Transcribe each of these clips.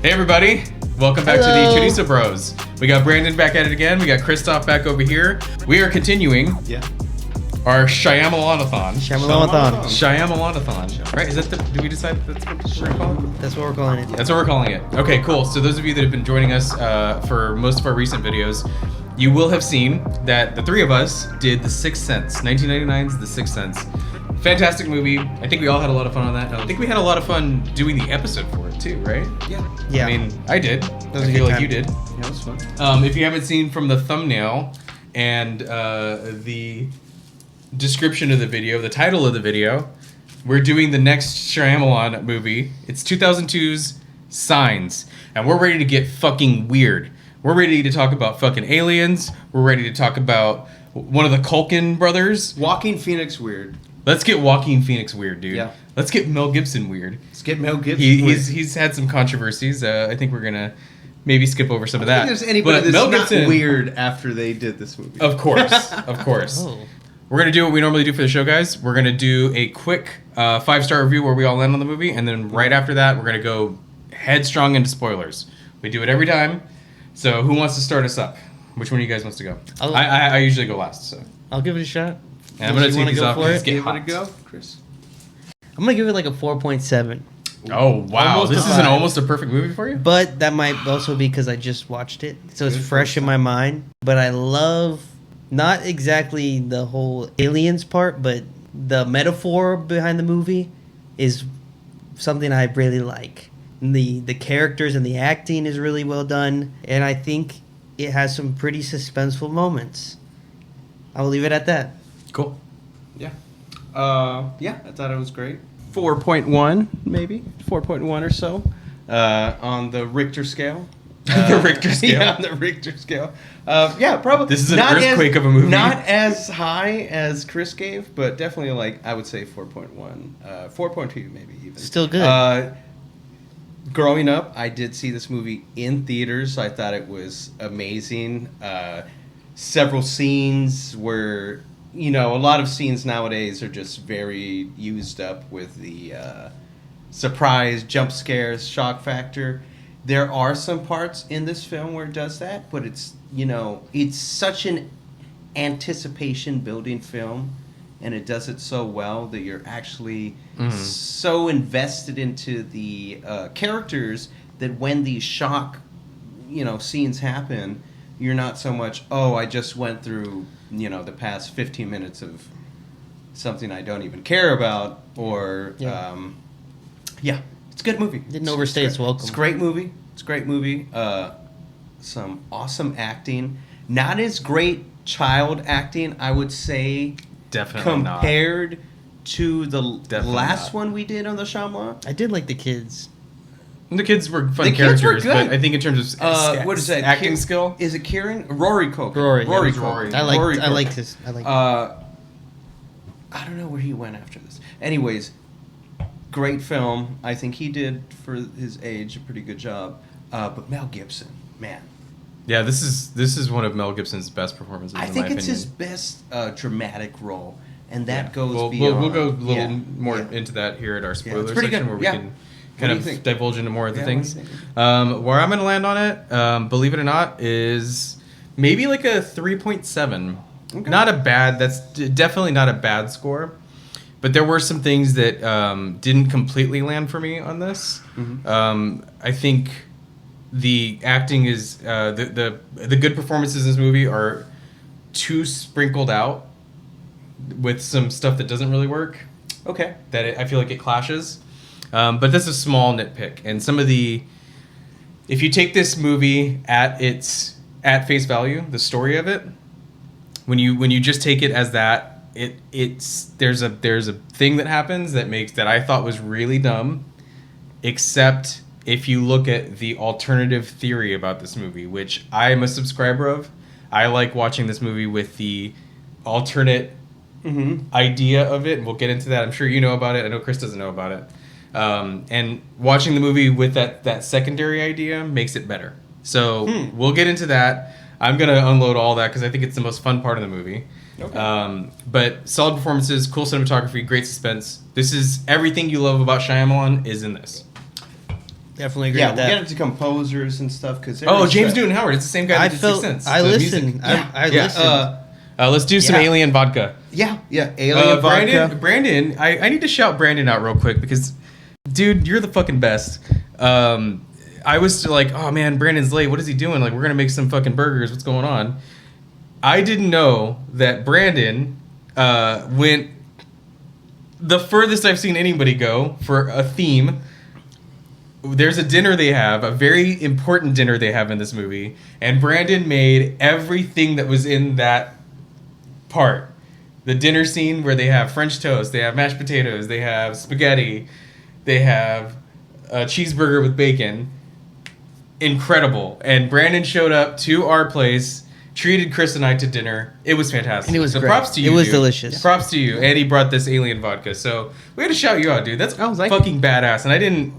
Hey everybody, welcome back Hello. to the Chorizo Bros. We got Brandon back at it again. We got Christoph back over here. We are continuing our Shyamalan-athon. Shyamalan-athon. Right? Is that do we decide that's what we're calling it? That's what we're calling it. That's what we're calling it. Okay, cool. So those of you that have been joining us for most of our recent videos, you will have seen that the three of us did The Sixth Sense, 1999's The Sixth Sense. Fantastic movie. I think we all had a lot of fun on that. I think we had a lot of fun doing the episode for it too, right? Yeah. I mean, I did. I feel like you did. Yeah, it was fun. If you haven't seen from the thumbnail and the description of the video, the title of the video, we're doing the next Shyamalan movie. It's 2002's Signs, and we're ready to get fucking weird. We're ready to talk about fucking aliens. We're ready to talk about one of the Culkin brothers. Joaquin Phoenix weird. Let's get Joaquin Phoenix weird, dude. Yeah. Let's get Mel Gibson weird. Let's get Mel Gibson weird. He's had some controversies. I think we're gonna maybe skip over some of I that. don't think there's anybody But that's Mel not Gibson, weird after they did this movie. Of course, of course. Oh. We're gonna do what we normally do for the show, guys. We're gonna do a quick 5-star review where we all land on the movie, and then right after that, we're gonna go headstrong into spoilers. We do it every time. So who wants to start us up? Which one of you guys wants to go? I usually go last, so. I'll give it a shot. And I'm gonna take these off. for Let's it? get Give it hot. a go, Chris. I'm gonna give it like a 4.7. Oh wow, Almost this a is an 5. almost a perfect movie for you. But that might also be because I just watched it, so it's fresh in my mind. But I love not exactly the whole aliens part, but the metaphor behind the movie is something I really like. And the characters and the acting is really well done, and I think it has some pretty suspenseful moments. I will leave it at that. Cool. Yeah. I thought it was great. 4.1, maybe. 4.1 or so. On the Richter scale. The Richter scale. Yeah, on the Richter scale. Probably. This is an earthquake of a movie. Not as high as Chris gave, but definitely like, I would say 4.1. 4.2 maybe even. Still good. Growing up, I did see this movie in theaters. I thought it was amazing. Several scenes were, a lot of scenes nowadays are just very used up with the surprise, jump scares, shock factor. There are some parts in this film where it does that, but it's, it's such an anticipation building film, and it does it so well that you're actually so invested into the characters that when these shock, scenes happen, you're not so much, I just went through, the past 15 minutes of something I don't even care about, or, it's a good movie. Didn't overstay its welcome. It's a great movie. Some awesome acting. Not as great child acting, I would say, Definitely compared to the Definitely last not. one we did on the Shyamalan. I did like the kids. The kids were fun The kids were characters, good. but I think in terms of What is that? acting skill, Is it Kieran? Rory Culkin. Rory. Rory Yeah, Culkin. I Rory like Culkin. this. I like. I don't know where he went after this. Anyways, great film. I think he did, for his age, a pretty good job. But Mel Gibson, man. yeah, this is one of Mel Gibson's best performances. I in think my it's opinion. his best dramatic role. And that Yeah. goes We'll beyond. go a little Yeah, more yeah. into that here at our spoiler it's pretty section, good. where we Yeah. can What kind do you of think? divulge into more of the Yeah, what do things. you think? Where I'm going to land on it, believe it or not, is maybe like a 3.7. Okay. Not a bad. That's definitely not a bad score. But there were some things that didn't completely land for me on this. Mm-hmm. I think the acting is the good performances in this movie are too sprinkled out with some stuff that doesn't really work. Okay. I feel like it clashes. But that's a small nitpick. And some of if you take this movie at face value, the story of it, when you just take it as that, there's a thing that happens that I thought was really dumb, except if you look at the alternative theory about this movie, which I am a subscriber of. I like watching this movie with the alternate idea of it, and we'll get into that. I'm sure you know about it. I know Chris doesn't know about it. And watching the movie with that secondary idea makes it better. So we'll get into that. I'm going to unload all that because I think it's the most fun part of the movie. Okay. But solid performances, cool cinematography, great suspense. This is everything you love about Shyamalan is in this. Definitely agree Yeah, with we'll that. get into composers and stuff because James Newton Howard. It's the same guy that did Sixth Sense. I the listened. music. I listened. Let's do some Yeah. Alien vodka. Yeah, Alien vodka. Brandon, I need to shout Brandon out real quick because, dude, you're the fucking best. I was like, oh man, Brandon's late. What is he doing? Like, we're gonna make some fucking burgers. What's going on? I didn't know that Brandon went the furthest I've seen anybody go for a theme. There's a dinner they have, a very important dinner they have in this movie, and Brandon made everything that was in that part. The dinner scene where they have French toast, they have mashed potatoes, they have spaghetti, they have a cheeseburger with bacon. Incredible. And Brandon showed up to our place, treated Chris and I to dinner. It was fantastic. And it was so great. props to you. It was dude. delicious. Props to you. And he brought this alien vodka. So we had to shout you out, dude. That's fucking badass. And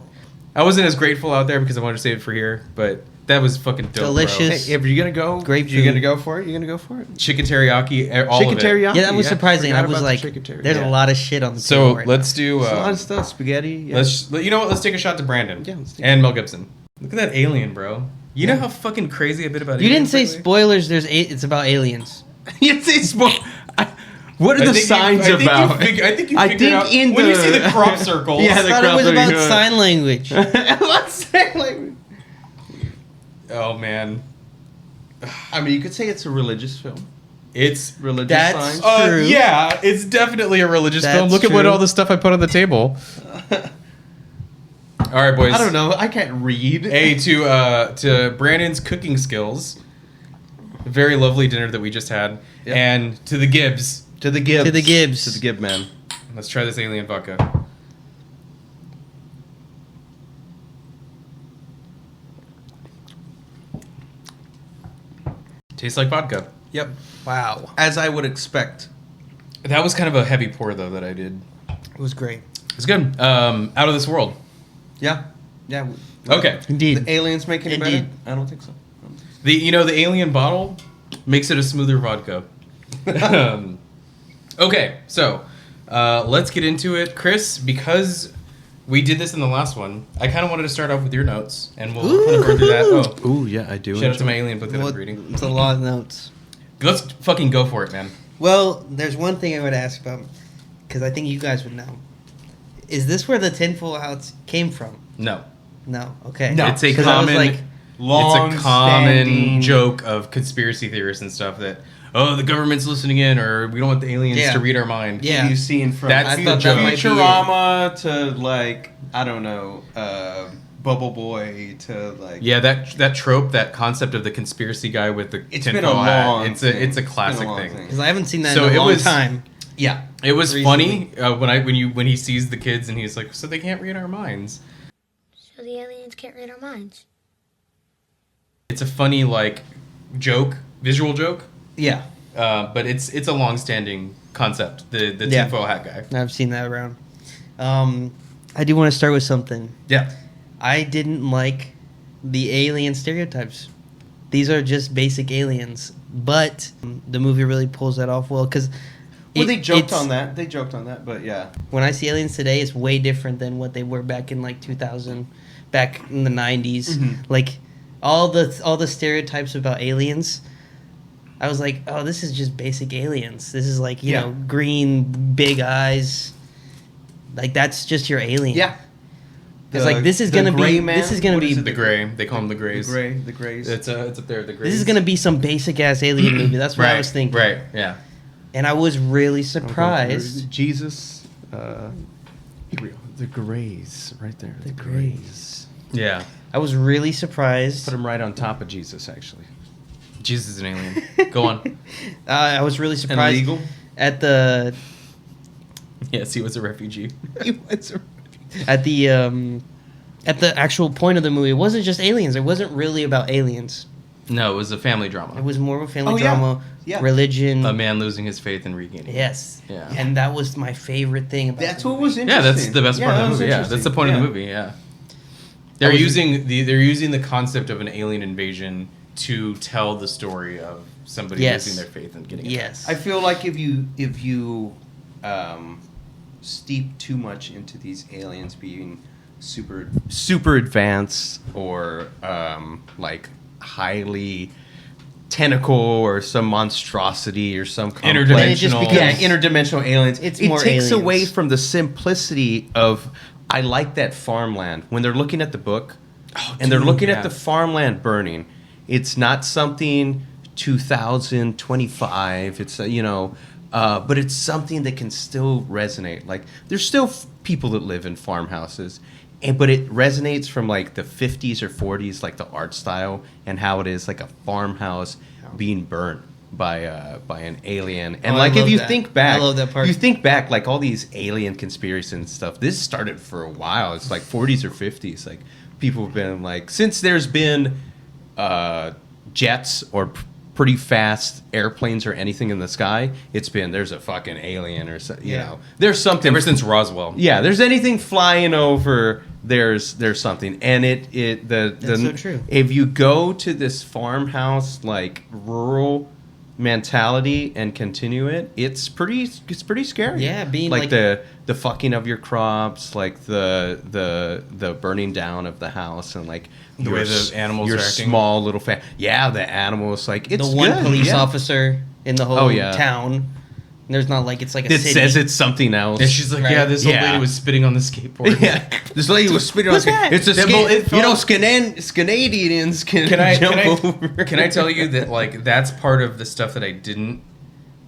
I wasn't as grateful out there because I wanted to save it for here, but that was fucking dope. Delicious. Hey, if you're gonna go, Great you're food. gonna go for it. You're gonna go for it. Chicken teriyaki, all Chicken of it. teriyaki. Yeah, that was surprising. I Forgot was about like, the chicken teriyaki. there's a lot of shit on the So table right let's do. There's a lot of stuff. Spaghetti. Yeah. You know what? Let's take a shot to Brandon. Yeah, let's take and Mel Gibson. Look at that alien, bro. You know Yeah. how fucking crazy I've been about now. You didn't aliens say lately? spoilers. It's about aliens. You say What are I the think signs I think about? I think you figured out in when you the- see the crop circles. Yeah, I the thought it crop was circles. about sign language. Let's say like. Oh man, I mean, you could say it's a religious film. it's Religious That's signs. true. Yeah, it's definitely a religious That's film. Look at what true. all the stuff I put on the table. All right, boys. I don't know. I can't read. Hey, to Brandon's cooking skills, a very lovely dinner that we just had, Yep. and to the Gibbs. To the Gibbs. To the Gibbs. To the Gibb man. Let's try this alien vodka. Tastes like vodka. Yep. Wow, As I would expect. That was kind of a heavy pour though that I did. it was great. It's good. Out of this world. Yeah. Yeah. Okay. Indeed. The aliens make it better? Indeed. I don't think so. The alien bottle makes it a smoother vodka. Okay, so let's get into it, Chris. Because we did this in the last one, I kind of wanted to start off with your notes, and we'll kind of burn through that. Oh, Ooh, yeah, I do. shout out to my alien book that Well, I'm reading. it's a lot of notes. Let's fucking go for it, man. Well, there's one thing I would ask about, because I think you guys would know. Is this where the tinfoil hats came from? No, No. Okay. No. it's a 'Cause I was common. like, It's a common Long-standing- joke of conspiracy theorists and stuff that the government's listening in, or we don't want the aliens Yeah. to read our mind. Yeah. You've seen from That's I thought that might be Futurama to like I don't know, Bubble Boy to like Yeah, that trope, that concept of the conspiracy guy with the It's been tinfoil a hat, long it's a thing. It's been a classic long thing. thing. because I haven't seen that So in it a long was- time. yeah. It was Recently. funny when he sees the kids and he's like, so they can't read our minds. So the aliens can't read our minds. It's a funny like joke, visual joke, Yeah, but it's a long-standing concept. The Yeah. tinfoil hat guy. I've seen that around. I do want to start with something. Yeah, I didn't like the alien stereotypes. These are just basic aliens, but the movie really pulls that off well because. Well, they joked on that. They joked on that, but yeah. When I see aliens today, it's way different than what they were back in like 2000, back in the 90s. Mhm. Like all the stereotypes about aliens. I was like, oh, this is just basic aliens. This is like you Yeah. know green, big eyes. Like that's just your alien. Yeah. It's like this is gonna gray be. man? This is gonna What be. is it? the gray. They call them the grays. The Grays. It's up there. The grays. This is gonna be some basic ass alien movie. That's what right, I was thinking. Right. Yeah. And I was really surprised. Jesus. Here we go. The Grays, right there. The Grays. Yeah. I was really surprised. Put him right on top of Jesus, actually. Jesus is an alien. Go on. I was really And surprised legal. at the Yes, he was a refugee. at the actual point of the movie. It wasn't just aliens. It wasn't really about aliens. No, it was a family drama. It was more of a family Oh, yeah. drama, Yeah. religion. A man losing his faith and regaining it. Yes. Yeah. And that was my favorite thing about That's the what movie. was interesting. Yeah, that's the best part that of the was movie. Yeah, that's the interesting. point of Yeah. the movie. Yeah, they're was- using the concept of an alien invasion to tell the story of somebody Yes. losing their faith and getting it. Yes. I feel like if you steep too much into these aliens being super advanced or like highly tentacle or some monstrosity or some complex, interdimensional aliens. It takes aliens. away from the simplicity of I like that farmland when they're looking at the book and they're looking at the farmland burning. It's not something 2025. It's but it's something that can still resonate. Like there's still people that live in farmhouses, but it resonates from like the 50s or 40s, like the art style and how it is like a farmhouse being burnt by an alien. And like if you think back, I love that part. You think back, like all these alien conspiracies and stuff. This started for a while. It's like 40s or 50s. Like people have been like since there's been jets or pretty fast airplanes or anything in the sky, it's been there's a fucking alien or so, you know there's something ever since Roswell. Yeah, there's anything flying over. There's something, and that's so true. If you go to this farmhouse like rural mentality and continue it, it's pretty scary. Yeah, being like the fucking of your crops, like the burning down of the house, and like The way the animals your are acting. small little the animals, like it's the one good, police yeah. officer in the whole yeah. town. There's not like it's like a It city. says it's something else. And she's like, Right. yeah, this old Yeah. lady was spitting on the skateboard. Yeah, this lady was spitting on What's that? It's a That bull- it felt- Canadians can jump over. Can I tell you that like that's part of the stuff that I didn't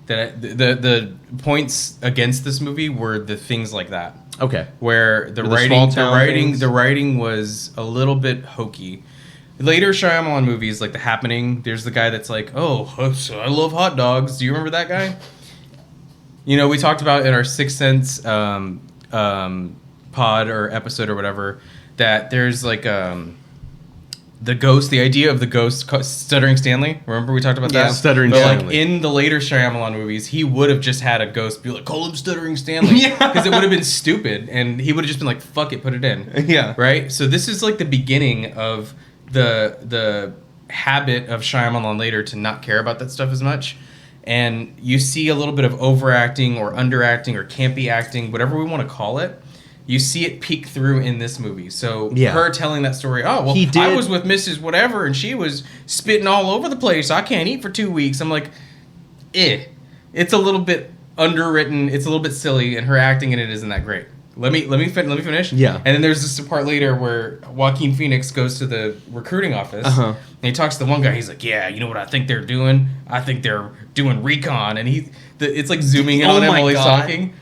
the points against this movie were the things like that. Okay. Where the Were the small writing town things? the writing was a little bit hokey. Later Shyamalan movies like The Happening, there's the guy that's like, "Oh, so I love hot dogs." Do you remember that guy? You know, we talked about in our Sixth Sense pod or episode or whatever that there's like the ghost, the idea of the ghost Stuttering Stanley. Remember we talked about that? Yeah, Stuttering but Stanley. Like in the later Shyamalan movies, he would have just had a ghost be like, "Call him Stuttering Stanley," because it would have been stupid, and he would have just been like, "Fuck it, put it in." Yeah. Right. So this is like the beginning of the habit of Shyamalan later to not care about that stuff as much. And you see a little bit of overacting or underacting or campy acting, whatever we want to call it. You see it peek through in this movie. So her telling that story, "Oh, well, I was with Mrs. Whatever, and she was spitting all over the place. I can't eat for 2 weeks." I'm like, It's a little bit underwritten. It's a little bit silly, and her acting in it isn't that great. Let me finish. Yeah. And then there's this part later where Joaquin Phoenix goes to the recruiting office, and he talks to the one guy. He's like, "Yeah, you know what I think they're doing? I think they're doing recon." And it's like zooming in on him while he's talking.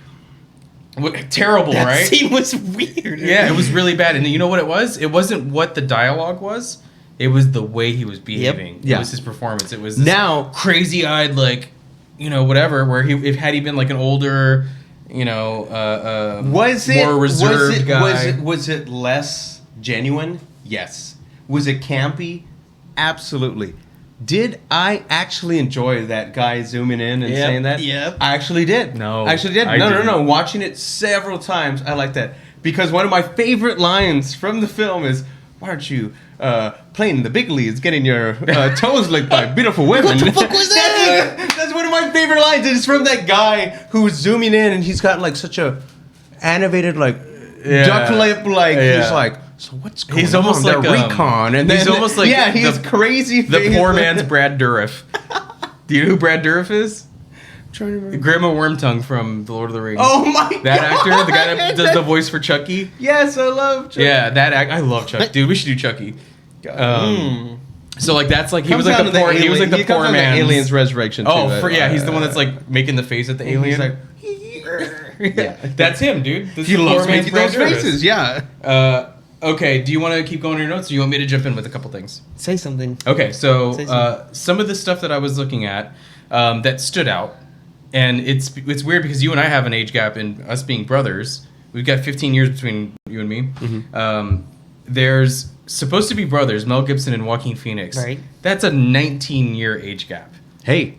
Terrible, that right? scene was weird. Yeah, it was really bad. And you know what it was? It wasn't what the dialogue was. It was the way he was behaving. Yeah. It was his performance. It was this Now crazy-eyed, like, whatever. Where had he been like an older, more reserved guy. Was it less genuine? Yes. Was it campy? Absolutely. Did I actually enjoy that guy zooming in and saying that? Yep. I actually did. No, I actually did. I No. didn't. Watching it several times, I like that. Because one of my favorite lines from the film is, "Why aren't you playing in the big leagues, getting your toes licked by beautiful women?" What the fuck was that? That's one of my favorite lines. It's from that guy who's zooming in, and he's got like such a animated duck lip, he's like, "So what's going on?" He's almost like recon, and he's then, almost like he's crazy. The poor man's Brad Dourif. Do you know who Brad Dourif is? Trying to remember. Grandma Wormtongue from The Lord of the Rings. Oh my god! That actor, the guy that does the voice for Chucky. Yes, I love Chucky. Yeah, I love Chucky. Dude, we should do Chucky. So like that's like he was Comes like down the to poor. He was like the he comes poor down to man's Alien's resurrection. Too, he's the one that's like making the face at the alien. He's like, yeah, that's him, dude. This he is the loves poor man's making Brad those Dourif. faces. Yeah. Okay, do you want to keep going on your notes, or you want me to jump in with a couple things? Say something. Okay, so Say something. some of the stuff that I was looking at that stood out, and it's weird because you and I have an age gap in us being brothers. We've got 15 years between you and me. Mm-hmm. There's supposed to be brothers, Mel Gibson and Joaquin Phoenix. Right. That's a 19-year age gap. Hey,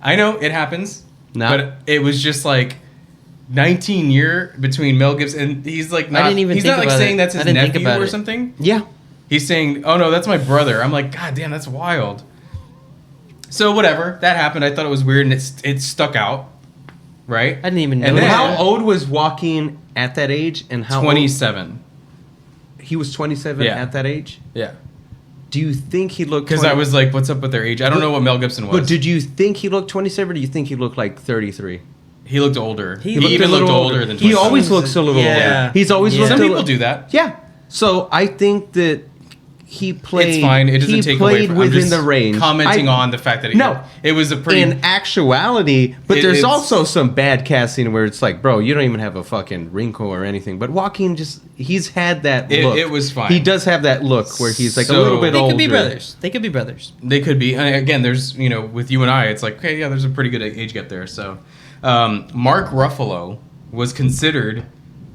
I know it happens, No. but it was just like 19-year between Mel Gibson and he's like not. I didn't even he's think not like about saying it. that's his I didn't think nephew about or it. something. yeah. He's saying, "Oh no, that's my brother." I'm like, "God damn, that's wild." So whatever, that happened. I thought it was weird, and it stuck out, right? I didn't even know And that. then How old was Joaquin at that age, and how 27. he was 27 Yeah. at that age? Yeah. Do you think he looked... Because I was like, what's up with their age? I don't know what Mel Gibson was. But did you think he looked 27 or do you think he looked like 33? He looked older. He He looked even a looked little older than 27. He always looks a little Yeah. older. He's always looked Some a people little... do that. Yeah. So I think that he played... It's fine. It doesn't take away played from... I'm within just the range. commenting on the fact that it was a pretty... In actuality, but there's it's- also some bad casting where it's like, bro, you don't even have a fucking wrinkle or anything. But Joaquin he's had that look. It was fine. He does have that look where he's like a So- little bit They older. could be brothers. They could be brothers. They could be. And again, there's, with you and I, it's like, okay, yeah, there's a pretty good age gap there. So, Mark Ruffalo was considered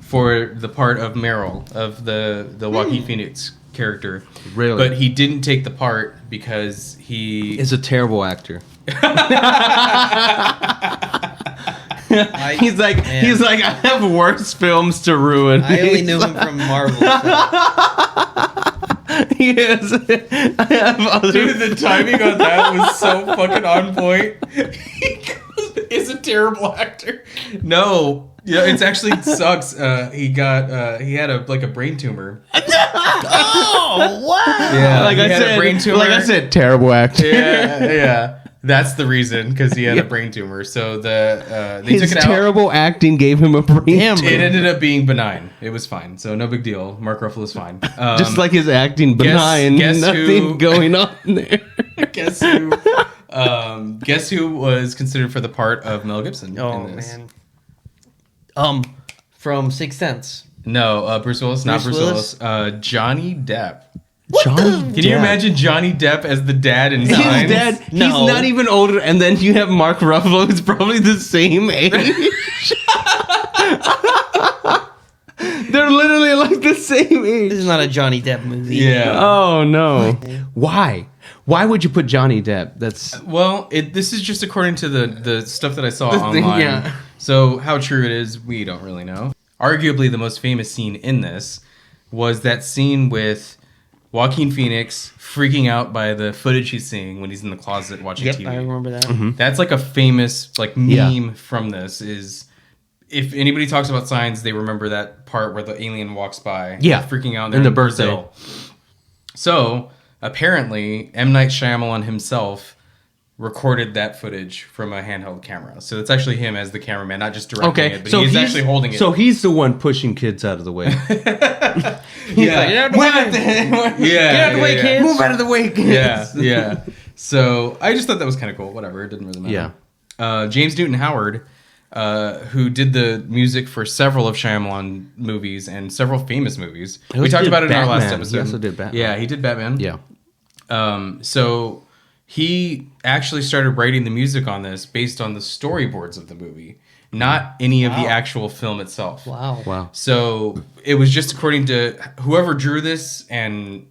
for the part of Meryl, of the Joaquin Phoenix character. Really? But he didn't take the part because he... Is a terrible actor. I I have worse films to ruin. I only knew him from Marvel. So. Yes. I have other... Dude, the timing on that was so fucking on point. He goes, is a terrible actor. No. Yeah, it actually sucks. He had a brain tumor. Oh, wow. Yeah, like he I had said, a brain tumor. like I said, terrible actor. Yeah. That's the reason, because he had a brain tumor. So they His took it out. terrible acting gave him a brain Damn. tumor. It ended up being benign. It was fine. So no big deal. Mark Ruffalo's fine. Just like his acting benign, guess nothing who- going on there. guess who was considered for the part of Mel Gibson Oh, in this? man. From Sixth Sense. No, Bruce Willis, not Bruce Bruce Willis. Johnny Depp. Johnny Can you imagine Johnny Depp as the dad in His Signs? dad, No. he's not even older, and then you have Mark Ruffalo, who's probably the same age. They're literally like the same age. This is not a Johnny Depp movie. Yeah. Oh no! Why? Why would you put Johnny Depp? That's Well, this is just according to the stuff that I saw online. Yeah. So how true it is, we don't really know. Arguably, the most famous scene in this was that scene with Joaquin Phoenix freaking out by the footage he's seeing when he's in the closet watching Yep, TV. I remember that. That's like a famous meme Yeah. from this. Is if anybody talks about Signs, they remember that part where the alien walks by, Yeah. freaking out In the Brazil. So apparently, M. Night Shyamalan himself recorded that footage from a handheld camera. So it's actually him as the cameraman, not just directing it, but he's actually holding it. So he's the one pushing kids out of the way. yeah, Move out of the way. Get out of the way, kids. Move out of the way, kids. Yeah. So I just thought that was kind of cool. Whatever, it didn't really matter. Yeah. James Newton Howard, who did the music for several of Shyamalan movies and several famous movies. He We talked did about it in our last Batman. episode. He also did Batman. Yeah, he did Batman. Yeah. So he actually started writing the music on this based on the storyboards of the movie, not any of the actual film itself. Wow. Wow. So it was just according to whoever drew this and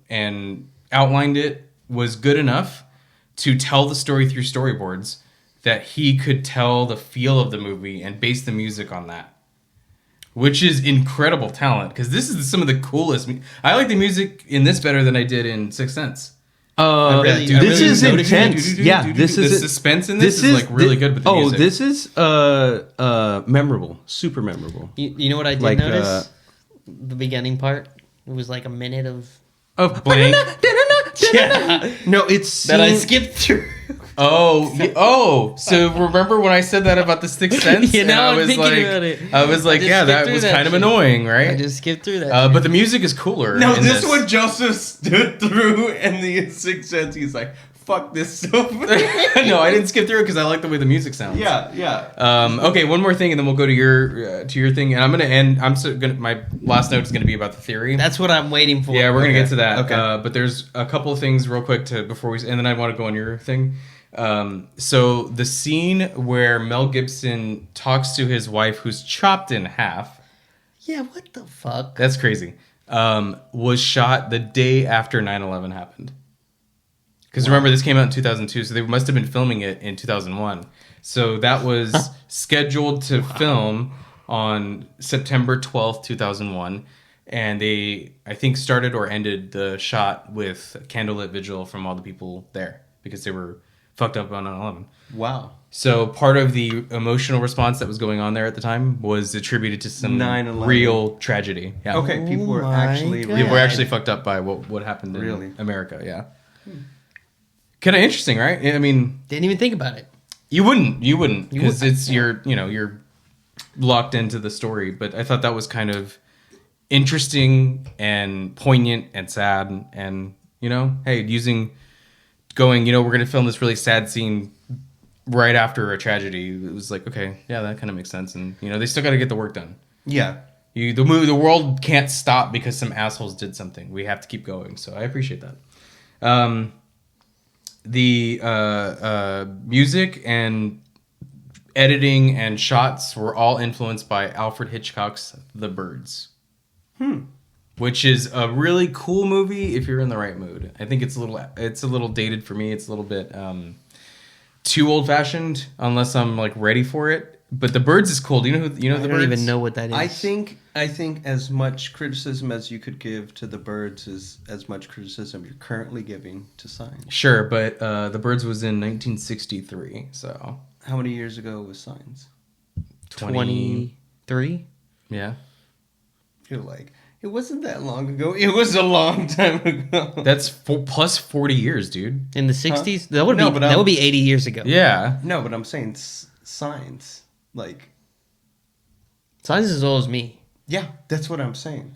outlined it was good enough to tell the story through storyboards that he could tell the feel of the movie and base the music on that. Which is incredible talent, because this is some of the coolest. I like the music in this better than I did in Sixth Sense. This is intense. Yeah, this the is suspense in this is like really good with the music. this is memorable, super memorable. You know what I did Like, notice? The beginning part. It was like a minute of Blank. yeah, No, it's that I skipped through. So remember when I said that about the Sixth Sense? Yeah, now And I I'm was thinking like, about it. I was like, just yeah, skipped that through was that kind of shit. annoying, I right? just skipped through that. But the music is cooler. No, in this one Joseph stood through, and the Sixth Sense, he's like, "Fuck this stuff." No, I didn't skip through it because I like the way the music sounds. yeah. Okay, one more thing, and then we'll go to your thing. And I'm gonna end. My last note is gonna be about the theory. That's what I'm waiting for. Yeah, we're gonna get to that. Okay. But there's a couple of things real quick before we, and then I want to go on your thing. So the scene where Mel Gibson talks to his wife, who's chopped in half. Yeah, what the fuck? That's crazy. Was shot the day after 9/11 happened. Because remember, this came out in 2002, so they must have been filming it in 2001. So that was scheduled to film on September 12th, 2001. And they, I think, started or ended the shot with candlelit vigil from all the people there. Because they were fucked up on 9/11. Wow. So part of the emotional response that was going on there at the time was attributed to some 9/11. real tragedy. Yeah. Okay, people were my actually God. People were actually fucked up by what happened in Really? America. Yeah. Kind of interesting, right? I mean, Didn't even think about it. you wouldn't because wouldn't. it's you're locked into the story. But I thought that was kind of interesting and poignant and sad and hey, we're going to film this really sad scene right after a tragedy. It was like, okay, yeah, that kind of makes sense. And they still got to get the work done. Yeah. The world can't stop because some assholes did something. We have to keep going. So I appreciate that. The music and editing and shots were all influenced by Alfred Hitchcock's The Birds. Which is a really cool movie if you're in the right mood. I think it's a little dated for me. It's a little bit too old fashioned unless I'm like ready for it. But The Birds is cool. Do you know The I Birds? don't even know what that is. I think as much criticism as you could give to The Birds is as much criticism you're currently giving to Signs. Sure, but The Birds was in 1963, so How many years ago was Signs? 23. Yeah. You're like, it wasn't that long ago. It was a long time ago. That's plus 40 years, dude. In the 60s? That would No, be but that would be 80 years ago. Yeah. No, but I'm saying Signs. Like, Signs is as old as me. yeah, that's what I'm saying.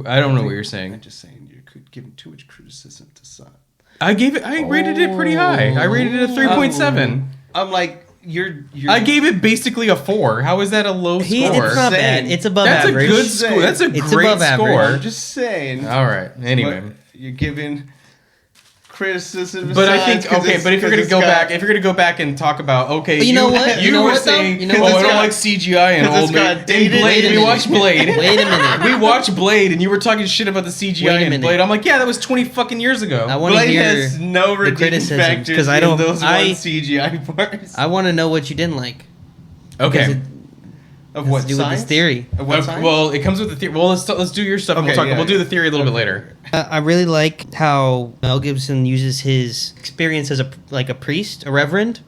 I don't know what you're I'm saying. just saying you're giving too much criticism to Signs. I rated it pretty high. I rated it a 3.7. I'm like, you're I gave it basically a 4. How is that a low score? It's not Saying. bad. It's above That's average. a good score. That's a It's great above average. score. I'm just saying. All right. Anyway. What, you're giving criticism to But I Signs think 'cause it's- but if you're 'cause gonna it's go got- back and talk about But you know what? you You know were what, though? saying You know oh what? I don't It's like got- CGI and 'cause it's old got man. dated- Blade. Wait a We minute. watched Blade. Wait a minute. We watched Blade, and you were talking shit about the CGI Wait a in minute. Blade. I'm like, yeah, that was 20 fucking years ago. I want to Blade hear has no redeeming criticism, factors 'cause I don't- in those I- one CGI parts. I want to know what you didn't like. Okay. Because it Of has what to do with this Signs? theory. Of what Signs? well, it comes with the theory. Well, let's do your stuff. And Okay, we'll talk. yeah, We'll do yeah. the theory a little bit later. I really like how Mel Gibson uses his experience as a priest, a reverend,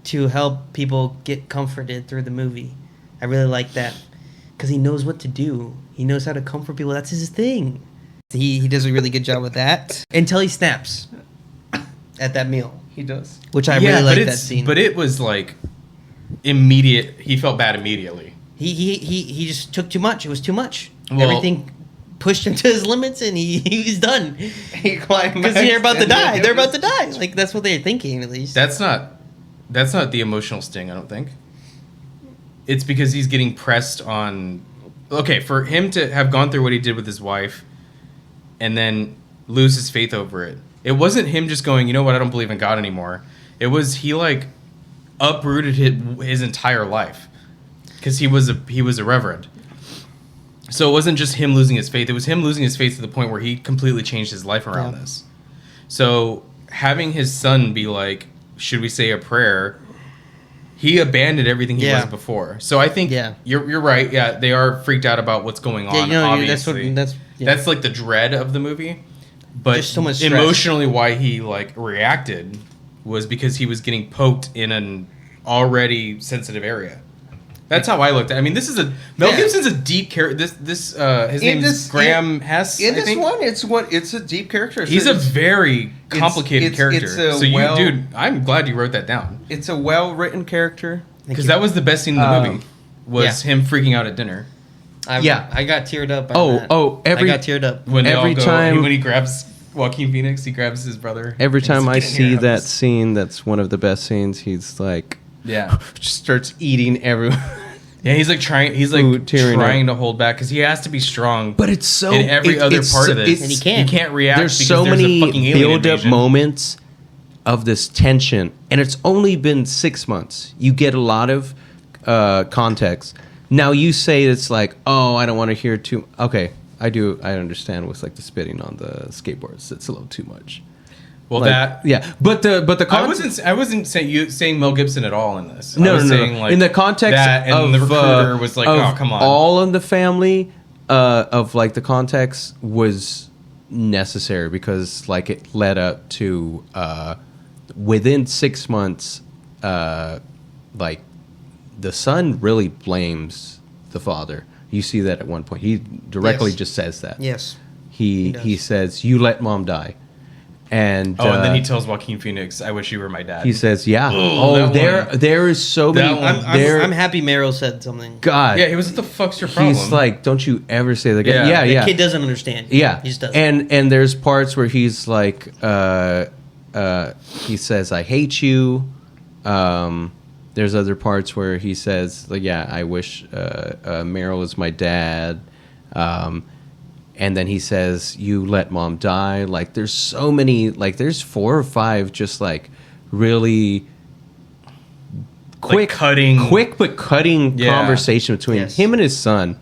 to help people get comforted through the movie. I really like that because he knows what to do. He knows how to comfort people. That's his thing. He does a really good job with that until he snaps at that meal, He does. which I Yeah, really but like that scene. But it was like immediate. He felt bad immediately. He just took too much. It was too much. Well- Everything pushed him to his limits, and he's done. He climbed Because they're about to die. They're about to die. Like that's what they're thinking, at least. That's not the emotional sting, I don't think. It's because he's getting pressed on. Okay, for him to have gone through what he did with his wife and then lose his faith over it. It wasn't him just going, you know what, I don't believe in God anymore. It was he like uprooted his entire life because he was a reverend. So it wasn't just him losing his faith. It was him losing his faith to the point where he completely changed his life around Yeah. this. So having his son be like, should we say a prayer? He abandoned everything he Yeah. was before. So I think Yeah. you're right. Yeah, they are freaked out about what's going on. Yeah, you know, obviously, that's that's like the dread of the movie. But There's so much stress. emotionally, why he like reacted was because he was getting poked in an already sensitive area. That's how I looked at it. I mean, this is Mel Yeah. Gibson's a deep character. His name's Graham Hess. In I this think. one, it's a deep character. He's a very complicated it's- character. it's a So dude, I'm glad you wrote that down It's a well-written character. because that was the best scene in the movie. Was him freaking out at dinner I got teared up. By that. every I got teared up. when they Every all go, time- when he grabs Joaquin Phoenix, he grabs his brother. every and time he's I like, "Get in see here, that Elvis." scene, that's one of the best scenes. He's like, Yeah. just starts eating everyone. Yeah, he's like trying tearing trying to hold back because he has to be strong. But it's so in every other part of this, And he can't. He can't react. There's because so there's a many fucking alien build-up invasion. moments of this tension, and it's only been 6 months. You get a lot of context. Now you say it's like, oh, I don't want to hear too. Okay, I do. I understand with like the spitting on the skateboards. It's a little too much. Well, Like, that yeah, but the I wasn't saying Mel Gibson at all in this. I No, was no, no, saying, no. like, In the context that, and of the recruiter was like, of "Oh, come on." All in the family of like the context was necessary because like it led up to within 6 months, like the son really blames the father. You see that at one point. He directly Yes. just says that. Yes. He does. says, "You let mom die," and and then he tells Joaquin Phoenix, "I wish you were my dad." he says, "Yeah." that There is so many. one. I'm happy Meryl said something. God, "Yeah, he was what the fuck's your problem?" he's like, "Don't you ever say that again." Yeah. Yeah, The kid doesn't understand. Yeah, He just doesn't. and there's parts where he's like, he says, "I hate you." There's other parts where he says, like, "Yeah, I wish Meryl was my dad." And then he says, "You let mom die." Like, there's so many. Like, there's 4 or 5 just like really quick, cutting- quick but cutting Yeah. conversation between Yes. him and his son,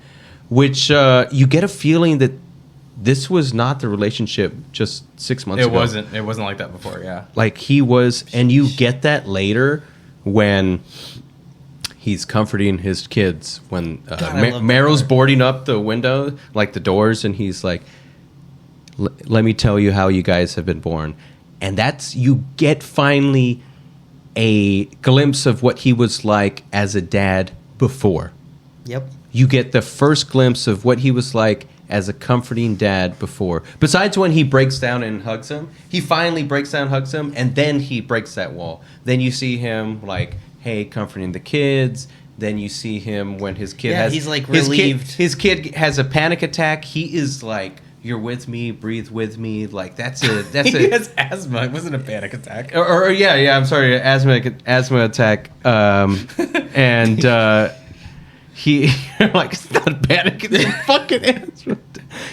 which you get a feeling that this was not the relationship just 6 months it ago. wasn't. It wasn't like that before. Yeah. Like he was, and you get that later when he's comforting his kids when I love that Meryl's part. boarding up the window, like the doors, and he's like, "Let me tell you how you guys have been born," and that's you get finally a glimpse of what he was like as a dad before. Yep. You get the first glimpse of what he was like as a comforting dad before. Besides when he breaks down and hugs him, he finally breaks down, hugs him, and then he breaks that wall. Then you see him like, hey, comforting the kids. Then you see him when his kid has he's like his relieved. his kid has a panic attack. He is like, "You're with me, breathe with me." Like that's He a has asthma. It wasn't a panic attack. or yeah, I'm sorry, asthma attack. And he like it's not a panic, it's a fucking asthma.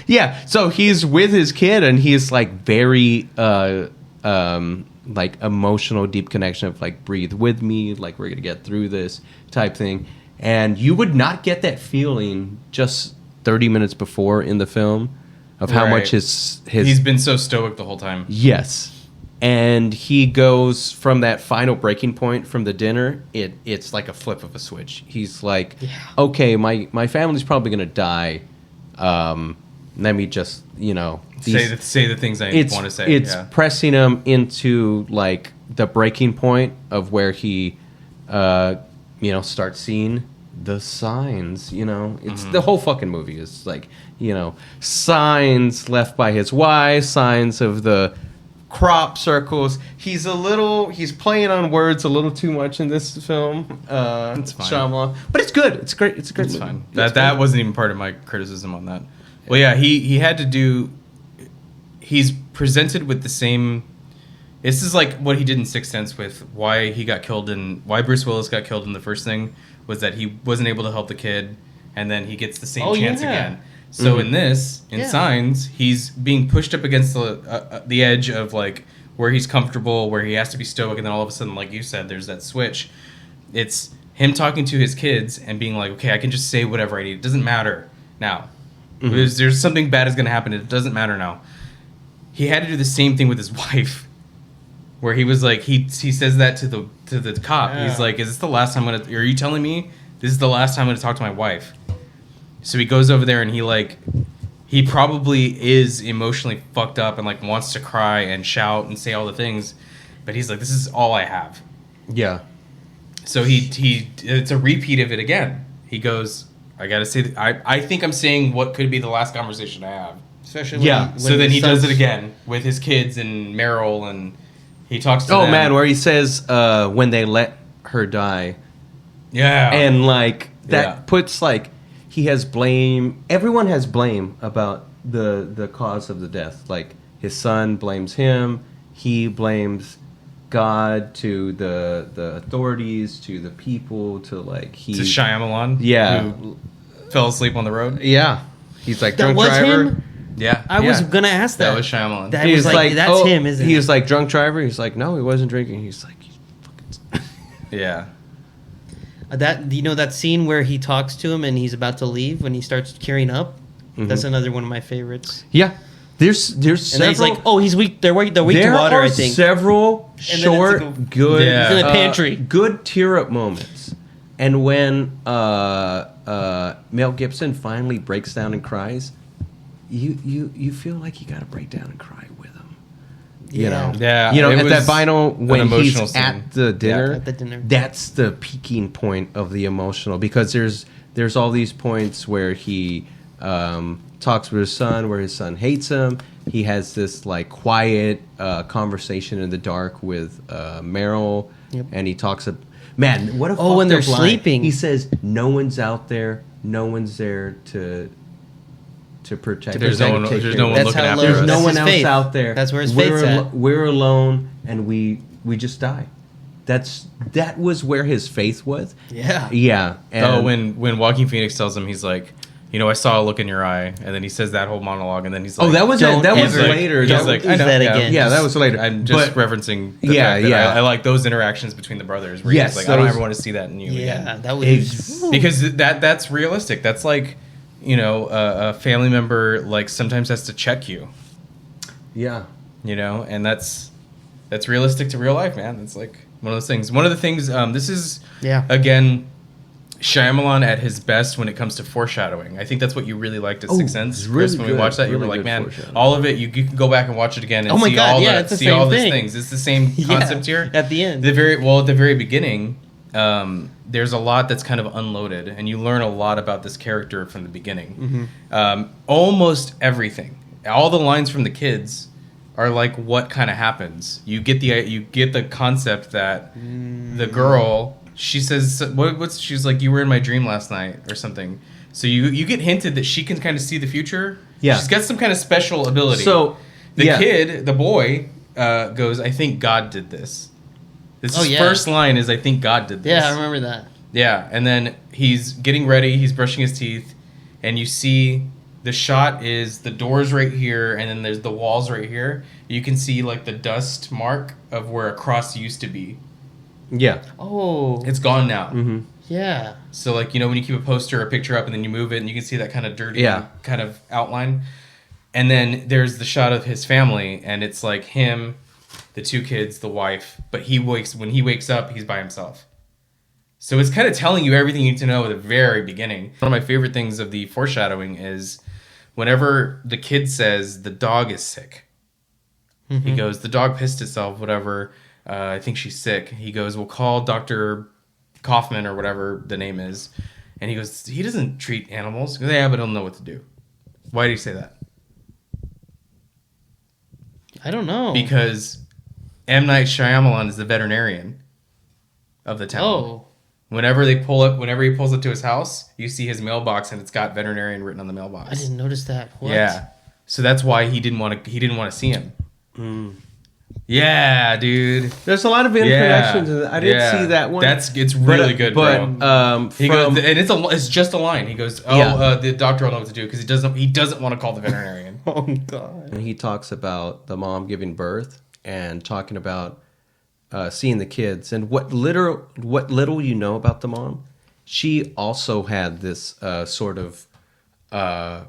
Yeah, so he's with his kid and he's like very like emotional, deep connection of like breathe with me, like we're gonna get through this type thing. And you would not get that feeling just 30 minutes before in the film of how Right. much his He's been so stoic the whole time. Yes. And he goes from that final breaking point from the dinner, it's like a flip of a switch. He's like, okay, my family's probably going to die. Let me just, Say the things I want to say. It's pressing him into like the breaking point of where he, starts seeing the signs, It's the whole fucking movie is like, signs left by his wife, signs of the crop circles. He's playing on words a little too much in this film. It's fine. Shyamalan. But it's good. It's great. It's a great It's movie. fine. It's That good. wasn't even part of my criticism on that. Well, yeah, he had to do. He's presented with the same. This is like what he did in Sixth Sense with why he got killed and why Bruce Willis got killed in the first thing was that he wasn't able to help the kid, and then he gets the same chance again. So in this, in Signs, he's being pushed up against the edge of like where he's comfortable, where he has to be stoic, and then all of a sudden, like you said, there's that switch. It's him talking to his kids and being like, okay, I can just say whatever I need. It doesn't matter now. There's something bad is going to happen. It doesn't matter now. He had to do the same thing with his wife, where he was like, he says that to the cop. Yeah. He's like, is this the last time are you telling me this is the last time I'm going to talk to my wife? So he goes over there and he probably is emotionally fucked up and like wants to cry and shout and say all the things, but he's like, this is all I have. Yeah. So he it's a repeat of it again. He goes, I gotta say, I think I'm saying what could be the last conversation I have. Especially Yeah. when So then the he does son's- it again with his kids and Meryl, and he talks to Oh them. man, where he says when they let her die, yeah, and like that Yeah. puts like he has blame. Everyone has blame about the cause of the death. Like his son blames him. He blames God to the authorities, to the people, to like he. to Shyamalan, Yeah. who fell asleep on the road. Yeah, he's like That drunk was driver. him? Yeah, I was gonna ask that. that was Shyamalan. That He was like, that's him, isn't he it? was like drunk driver. He's like, no, he wasn't drinking. He's like, Yeah, that scene where he talks to him and he's about to leave when he starts curing up. That's another one of my favorites. yeah. There's And then several. he's like, "Oh, he's weak. They're weak to There water." are I think. several then it's short, like a- good, Yeah. He's in the pantry. good tear-up moments. And when Mel Gibson finally breaks down and cries, you feel like you got to break down and cry with him. You know, Yeah, You know, it at that was final when an he's emotional scene. at the dinner, At the dinner. that's the peaking point of the emotional, because there's all these points where he talks with his son, where his son hates him. He has this like quiet conversation in the dark with Meryl, Yep. and he talks. Man, what a Oh, when fucked they're up line. sleeping. He says, "No one's out there. No one's there to protect. There's no one- take there's care no of one us. looking how after low- us. There's no that's one his else faith. out there. That's where his we're faith's at. We're alone, and we just die." That was where his faith was. Yeah. Yeah. And when Joaquin Phoenix tells him, he's like, I saw a look in your eye, and then he says that whole monologue, and then he's like, oh, that was Don't later. ever- He's Don't like, use that again. Yeah, that was later. I'm just But- referencing. The Yeah, fact that yeah. I like those interactions between the brothers. Where Yes, he's like, I don't those- ever want to see that in you Yeah, again. that was Ex- Because that's realistic. That's like, a family member like sometimes has to check you. Yeah. And that's realistic to real life, man. It's like one of those things. One of the things. This is again, Shyamalan at his best when it comes to foreshadowing. I think that's what you really liked at Sixth Sense, it's Chris. really When we good. watched that, you Really were like, good man, foreshadowing. all of it. You can go back and watch it again and Oh my see God, all yeah, the it's the see same all these thing. things. It's the same Yeah, concept here. at the end. at the very beginning. There's a lot that's kind of unloaded, and you learn a lot about this character from the beginning. Almost everything, all the lines from the kids are like what kind of happens. You get the concept that the girl, she says, she's like, you were in my dream last night or something. So you get hinted that she can kind of see the future. Yeah. She's got some kind of special ability. So the yeah. kid, the boy, goes, I think God did this. This Oh, yeah. first line is, I think God did this. Yeah, I remember that. Yeah, and then he's getting ready, he's brushing his teeth, and you see the shot is the doors right here, and then there's the walls right here. You can see like the dust mark of where a cross used to be. Yeah. Oh, It's gone now. Mm-hmm. yeah. So like, when you keep a poster or a picture up and then you move it and you can see that kind of dirty kind of outline. And then there's the shot of his family, and it's like him, the two kids, the wife, but when he wakes up, he's by himself. So it's kind of telling you everything you need to know at the very beginning. One of my favorite things of the foreshadowing is whenever the kid says the dog is sick. He goes, the dog pissed itself, whatever. I think she's sick. He goes, we'll call Dr. Kaufman or whatever the name is. And he goes, he doesn't treat animals. He goes, yeah, but he'll know what to do. Why do you say that? I don't know. Because M. Night Shyamalan is the veterinarian of the town. Oh. Whenever he pulls up to his house, you see his mailbox and it's got veterinarian written on the mailbox. I didn't notice that. What? Yeah. So that's why he didn't want to see him. Yeah, dude. There's a lot of interconnections. I didn't see that one. It's really good, bro. He from, goes, and it's just a line. He goes, the doctor will know what to do because he doesn't want to call the veterinarian. Oh God. and he talks about the mom giving birth and talking about seeing the kids and what little you know about the mom. She also had this sort of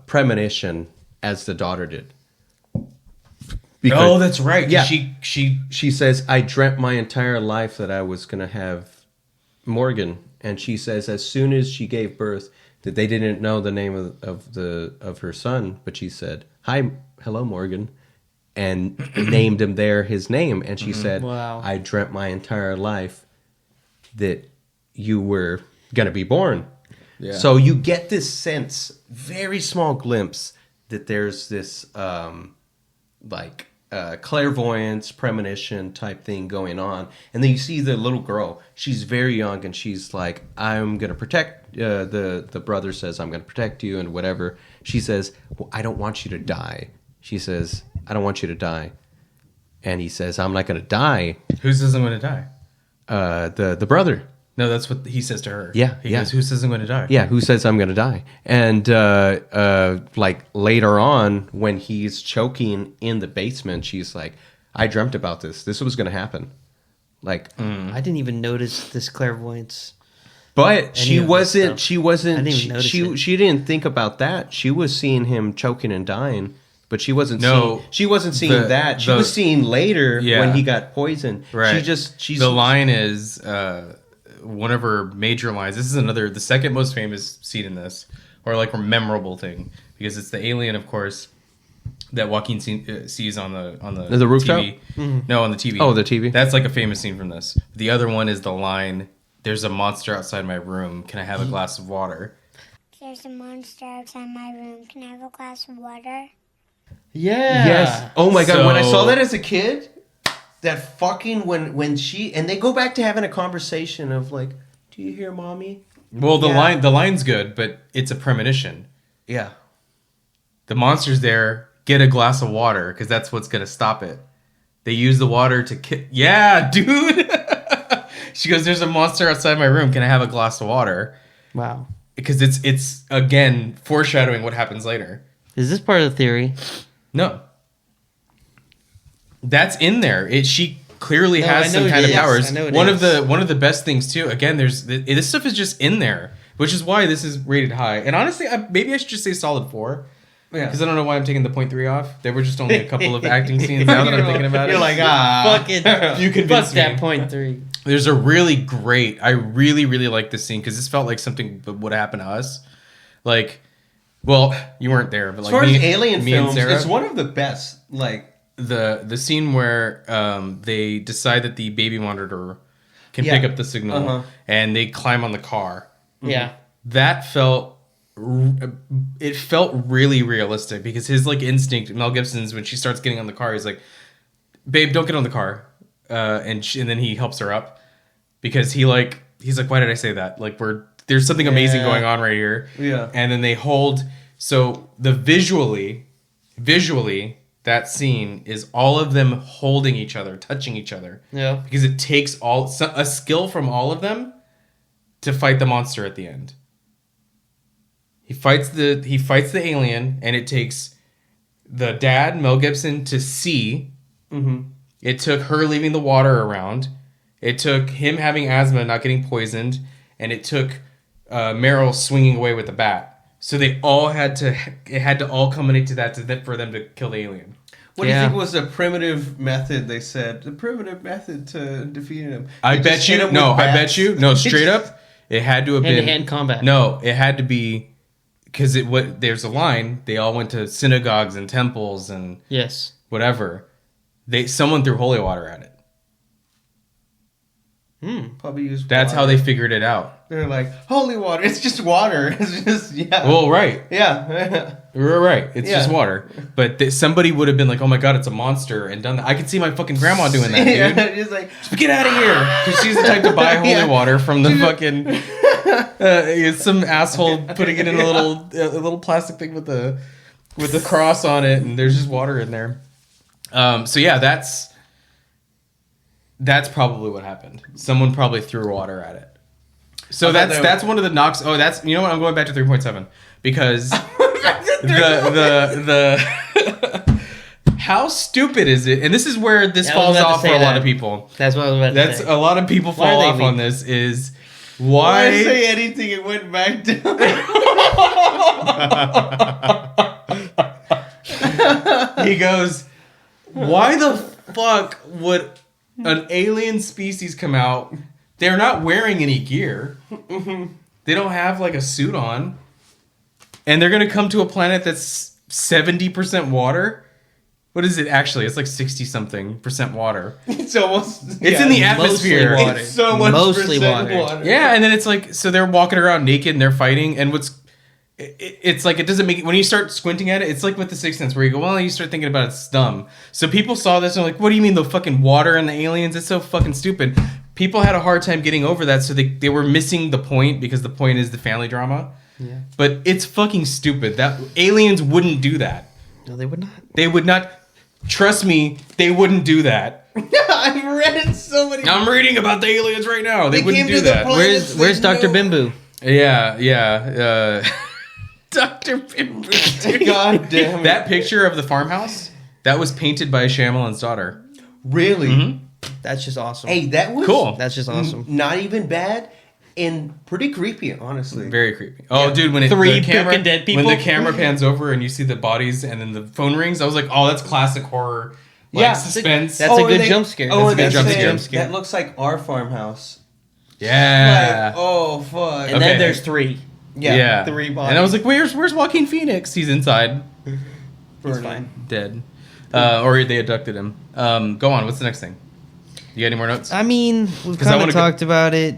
premonition as the daughter did. Oh, that's right. Yeah. She says, I dreamt my entire life that I was going to have Morgan. And she says, as soon as she gave birth, that they didn't know the name of her son, but she said, hello, Morgan, and named him his name. And she said, Wow. I dreamt my entire life that you were going to be born. Yeah. So you get this sense, very small glimpse, that there's this clairvoyance, premonition type thing going on. And then you see the little girl. She's very young, and she's like, I'm going to protect, the brother says, I'm going to protect you and whatever. She says, well, I don't want you to die. She says, I don't want you to die. And he says, I'm not going to die. Who says I'm going to die? The brother. No, that's what he says to her. Yeah, He yeah. goes, who says I'm going to die? Yeah, who says I'm going to die? And later on, when he's choking in the basement, she's like, I dreamt about this. This was going to happen. Like, I didn't even notice this clairvoyance. but she of this wasn't. stuff. She wasn't. I didn't even notice it. She didn't think about that. She was seeing him choking and dying. But she wasn't. No, she wasn't seeing that. She was seeing later when he got poisoned. Right. She's the line is one of her major lines. This is the second most famous scene in this, or like a memorable thing, because it's the alien, of course, that Joaquin sees on the rooftop? TV. No, on the TV. Oh, the TV. That's like a famous scene from this. The other one is the line, "There's a monster outside my room. Can I have a glass of water?" There's a monster outside my room. Can I have a glass of water? Yeah. Yes. Oh my god, when I So- saw that as a kid, that fucking when she and they go back to having a conversation of like, "Do you hear mommy?" Well, the Yeah. line's good, but it's a premonition. Yeah. The monster's there. Get a glass of water because that's what's gonna stop it. They use the water to Yeah, dude. She goes, "There's a monster outside my room. Can I have a glass of water?" Wow. Because it's again foreshadowing what happens later. Is this part of the theory? No. That's in there. She clearly No, has I know some it kind of is. powers. I know it One is. of the best things too. Again, this stuff is just in there, which is why this is rated high. And honestly, maybe I should just say solid 4. Yeah. Because I don't know why I'm taking the 0.3 off. There were just only a couple of acting scenes now that I'm thinking about it. You're like, Fuck it. You convinced Fuck that me. point 3. There's a really great. I really really like this scene because this felt like something that would happen to us. Like, well, you weren't there, but As like far me, as alien me and films, Sarah, it's one of the best. Like, the scene where they decide that the baby monitor can Yeah. pick up the signal Uh-huh. and they climb on the car. Yeah. That felt really realistic because his like instinct, Mel Gibson's, when she starts getting on the car, he's like, "Babe, don't get on the car," and then he helps her up because he's like, "Why did I say that? Like there's something amazing Yeah. going on right here." Yeah. And then they hold. So the visually, that scene is all of them holding each other, touching each other. Yeah. Because it takes a skill from all of them to fight the monster at the end. He fights the alien, and it takes the dad, Mel Gibson, to see. mm-hmm. It took her leaving the water around. It took him having asthma, not getting poisoned, and it took Meryl swinging away with the bat. So they all had to all culminate to that for them to kill the alien. What do you Yeah. think was the primitive method? They said the primitive method to defeating him. I They bet just hit you. him No, with I bet bats. you. No, straight up, it had to have been Hand-to-hand combat. No, it had to be because there's a line. They all went to synagogues and temples and Yes. whatever. Someone threw holy water at it. Probably use. That's water. how they figured it out. They're like holy water. It's just water. It's just Well, right, yeah. right. It's Yeah. just water. But somebody would have been like, "Oh my god, it's a monster," and done that. I could see my fucking grandma doing that, dude. Yeah, just like Get out of here! Because she's the type to buy holy Yeah. water from the fucking it's some asshole putting it in a little plastic thing with the cross on it, and there's just water in there. So yeah, that's probably what happened. Someone probably threw water at it. So that's one of the knocks. Oh, that's you know what? I'm going back to 3.7 because the how stupid is it? And this is where this Yeah, I was falls about to off for say a lot that. of people. That's what I was about to That's say. a lot of people Why are fall they off on weak? this is why why say anything? It went back down. he goes, why the fuck would an alien species come out? They're not wearing any gear. They don't have like a suit on. And they're going to come to a planet that's 70% water. What is it actually? It's like 60 something percent water. It's almost. It's in the atmosphere. Mostly water. It's so much Mostly percent water. Yeah, and then it's like, so they're walking around naked and they're fighting, and it's like, it doesn't make it, when you start squinting at it, it's like with the Sixth Sense, where you go, well, you start thinking about it's dumb. So people saw this and they're like, what do you mean the fucking water and the aliens? It's so fucking stupid. People had a hard time getting over that, so they were missing the point, because the point is the family drama. Yeah. But it's fucking stupid. That aliens wouldn't do that. No, they would not. They would not. Trust me, they wouldn't do that. I've read so many. I'm reading about the aliens right now. They wouldn't came do to the that. planet. Where's Dr. Bimbo? Yeah. Dr. Bimbo, dude. God damn it. That picture of the farmhouse, that was painted by Shyamalan's daughter. Really? Mm-hmm. That's just awesome. Hey, that was Cool. That's just awesome. Not even bad, and pretty creepy, honestly. Very creepy. Oh, dude, when Three the camera, fucking dead people? when the camera pans over and you see the bodies and then the phone rings, I was like, oh, that's classic horror. Like, Yeah. suspense. That's a and good jump scare. Oh, That's a and good they jump said, scare. that looks like our farmhouse. Yeah. Like, oh fuck. And Okay. then there's 3. yeah, Yeah. 3 bodies. And I was like, where's Joaquin Phoenix? He's inside. He's fine. dead, or they abducted him. Go on. What's the next thing? You got any more notes? I mean, we've 'Cause I kind of wanna talked about it.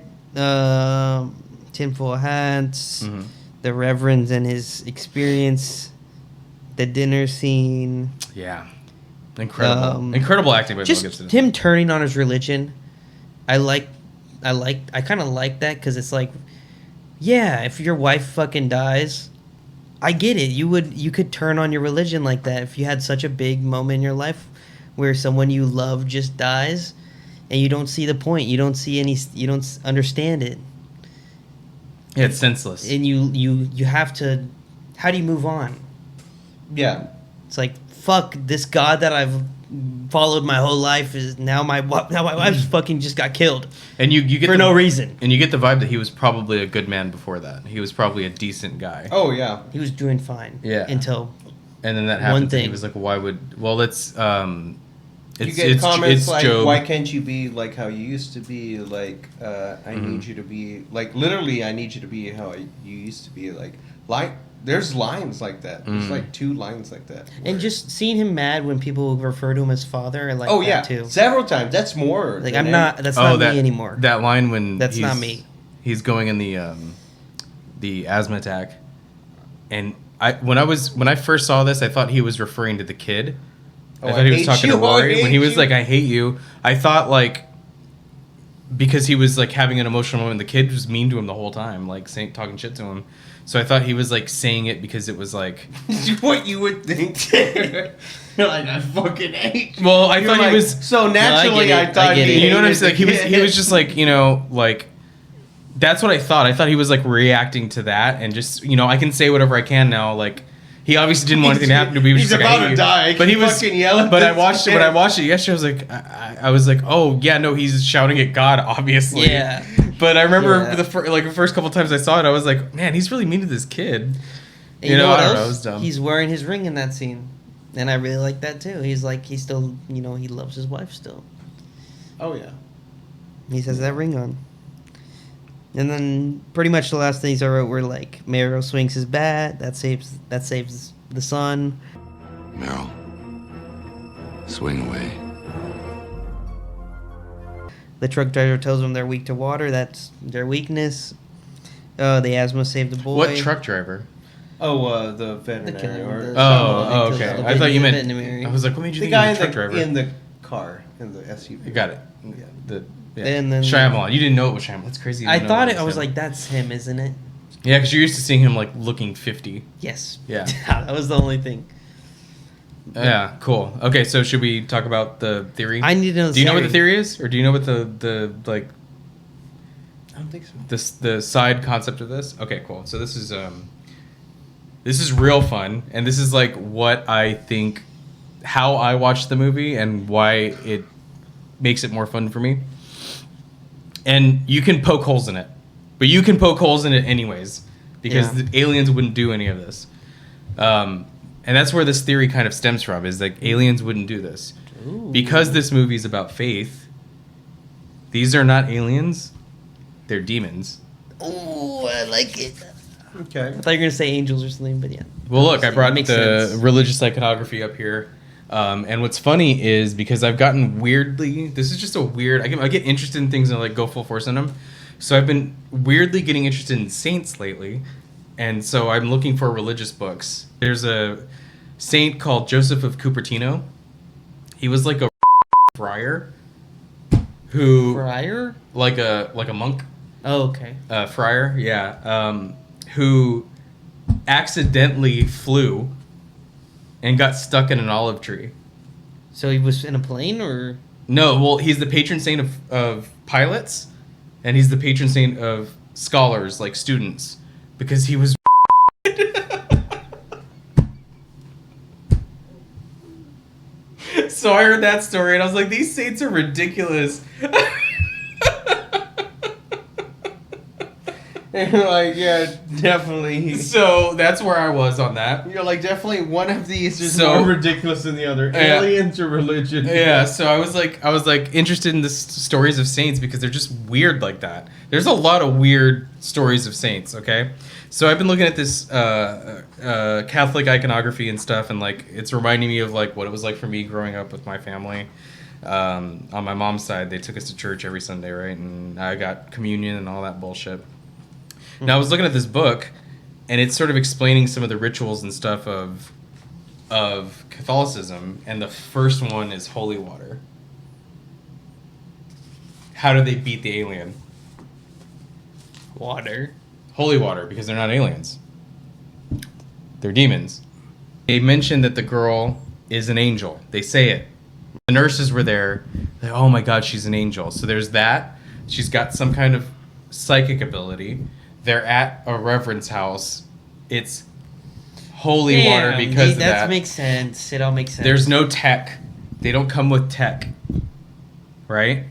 Tinfoil hats, Mm-hmm. the Reverend and his experience, the dinner scene. Yeah, incredible acting by Mel Just Gibson. him turning on his religion. I kind of like that because it's like, yeah, if your wife fucking dies, I get it. You could turn on your religion like that if you had such a big moment in your life where someone you love just dies, and you don't see the point. You don't understand it. Yeah, it's senseless. And you have to. How do you move on? Yeah. It's like, fuck, this God that I've followed my whole life is now my wife's fucking just got killed And you get for no reason. And you get the vibe that he was probably a good man before that. He was probably a decent guy. Oh yeah. He was doing fine. Yeah. Until And then that happened. One thing. And he was like, "Why would?" Well, it's You get comments it's like, Job. "Why can't you be like how you used to be?" Like, I need you to be like literally. I need you to be how you used to be. Like there's lines like that. There's like 2 lines like that. and just seeing him mad when people refer to him as father, I like oh that yeah, too. several times. That's more. Like than I'm not. That's not me anymore. That line when That's not me. He's going in the asthma attack, and when I first saw this, I thought he was referring to the kid. Oh, I thought he was hate talking you, to Rory I when he was hate like, "I hate you." I thought like because he was like having an emotional moment, the kid was mean to him the whole time, like talking shit to him. So I thought he was like saying it because it was like what you would think. You're like, I fucking hate you. Well, I You're thought like, he was. so naturally. No, I get it. I thought I get it. You know what I'm hated saying? Like, the he was kid. just like, like that's what I thought. I thought he was like reacting to that, and just I can say whatever I can now. Like he obviously didn't want anything to happen to me. He was He's just like, about I hate to you. die. But he Keep was. fucking yelling But at I watched it this when I kid. watched it yesterday. I was like, oh yeah, no, he's shouting at God, obviously. Yeah. But I remember Yeah. the first couple times I saw it, I was like, man, he's really mean to this kid. And You know, what I don't know, else? it was dumb. He's wearing his ring in that scene, and I really like that too. He's like, he still, he loves his wife still. Oh yeah. He has that ring on. And then pretty much the last things I wrote were like, Mero swings his bat, that saves the son. Meryl, swing away. The truck driver tells them they're weak to water. That's their weakness. The asthma saved the boy. What truck driver? Oh, the veterinary. killer, or the- Oh, the- okay. the I thought you meant. veterinary. I was like, what made you the think guy of the truck driver? in the car in the SUV. You got it. Yeah. And then- Shyamalan. You didn't know it was Shyamalan. That's crazy. you I didn't know thought it. I him. was like, that's him, isn't it? Yeah, because you're used to seeing him like looking 50. Yes. Yeah. That was the only thing. Yeah, cool. Okay, so should we talk about the theory? I need to know. Do you know what the theory is, or do you know what the like I don't think so. the side concept of this? Okay, cool. So this is real fun, and this is like what I think, how I watch the movie, and why it makes it more fun for me. And you can poke holes in it, but you can poke holes in it anyways, because Yeah. the aliens wouldn't do any of this. And that's where this theory kind of stems from, is like aliens wouldn't do this. Ooh. Because this movie is about faith, these are not aliens, they're demons. Oh, I like it. Okay. I thought you were gonna say angels or something, but yeah. Well, look, I brought Makes the sense. religious iconography up here. And what's funny is because I've gotten weirdly, this is just a weird, I get interested in things and like go full force in them. So I've been weirdly getting interested in saints lately. And so I'm looking for religious books. There's a saint called Joseph of Cupertino. He was like a friar who, Friar? like a monk. Oh, okay. Friar, yeah, who accidentally flew and got stuck in an olive tree. So he was in a plane, or No, well, he's the patron saint of pilots, and he's the patron saint of scholars, like students, because he was. So I heard that story, and I was like, these saints are ridiculous. And you're like, yeah, definitely. So that's where I was on that. You're like, definitely one of these is So- more ridiculous than the other. Yeah. Aliens or religion. Yeah, so I was like interested in the stories of saints because they're just weird like that. There's a lot of weird stories of saints, okay? So I've been looking at this Catholic iconography and stuff, and like it's reminding me of like what it was like for me growing up with my family. On my mom's side, they took us to church every Sunday, right? And I got communion and all that bullshit. Now I was looking at this book, and it's sort of explaining some of the rituals and stuff of Catholicism, and the first one is holy water. How do they beat the alien? Water. Holy water, because they're not aliens. They're demons. They mentioned that the girl is an angel. They say it. The nurses were there. Like, oh my God, she's an angel. So there's that. She's got some kind of psychic ability. They're at a reverence house. It's holy water because of that. That makes sense. It all makes sense. There's no tech. They don't come with tech. Right?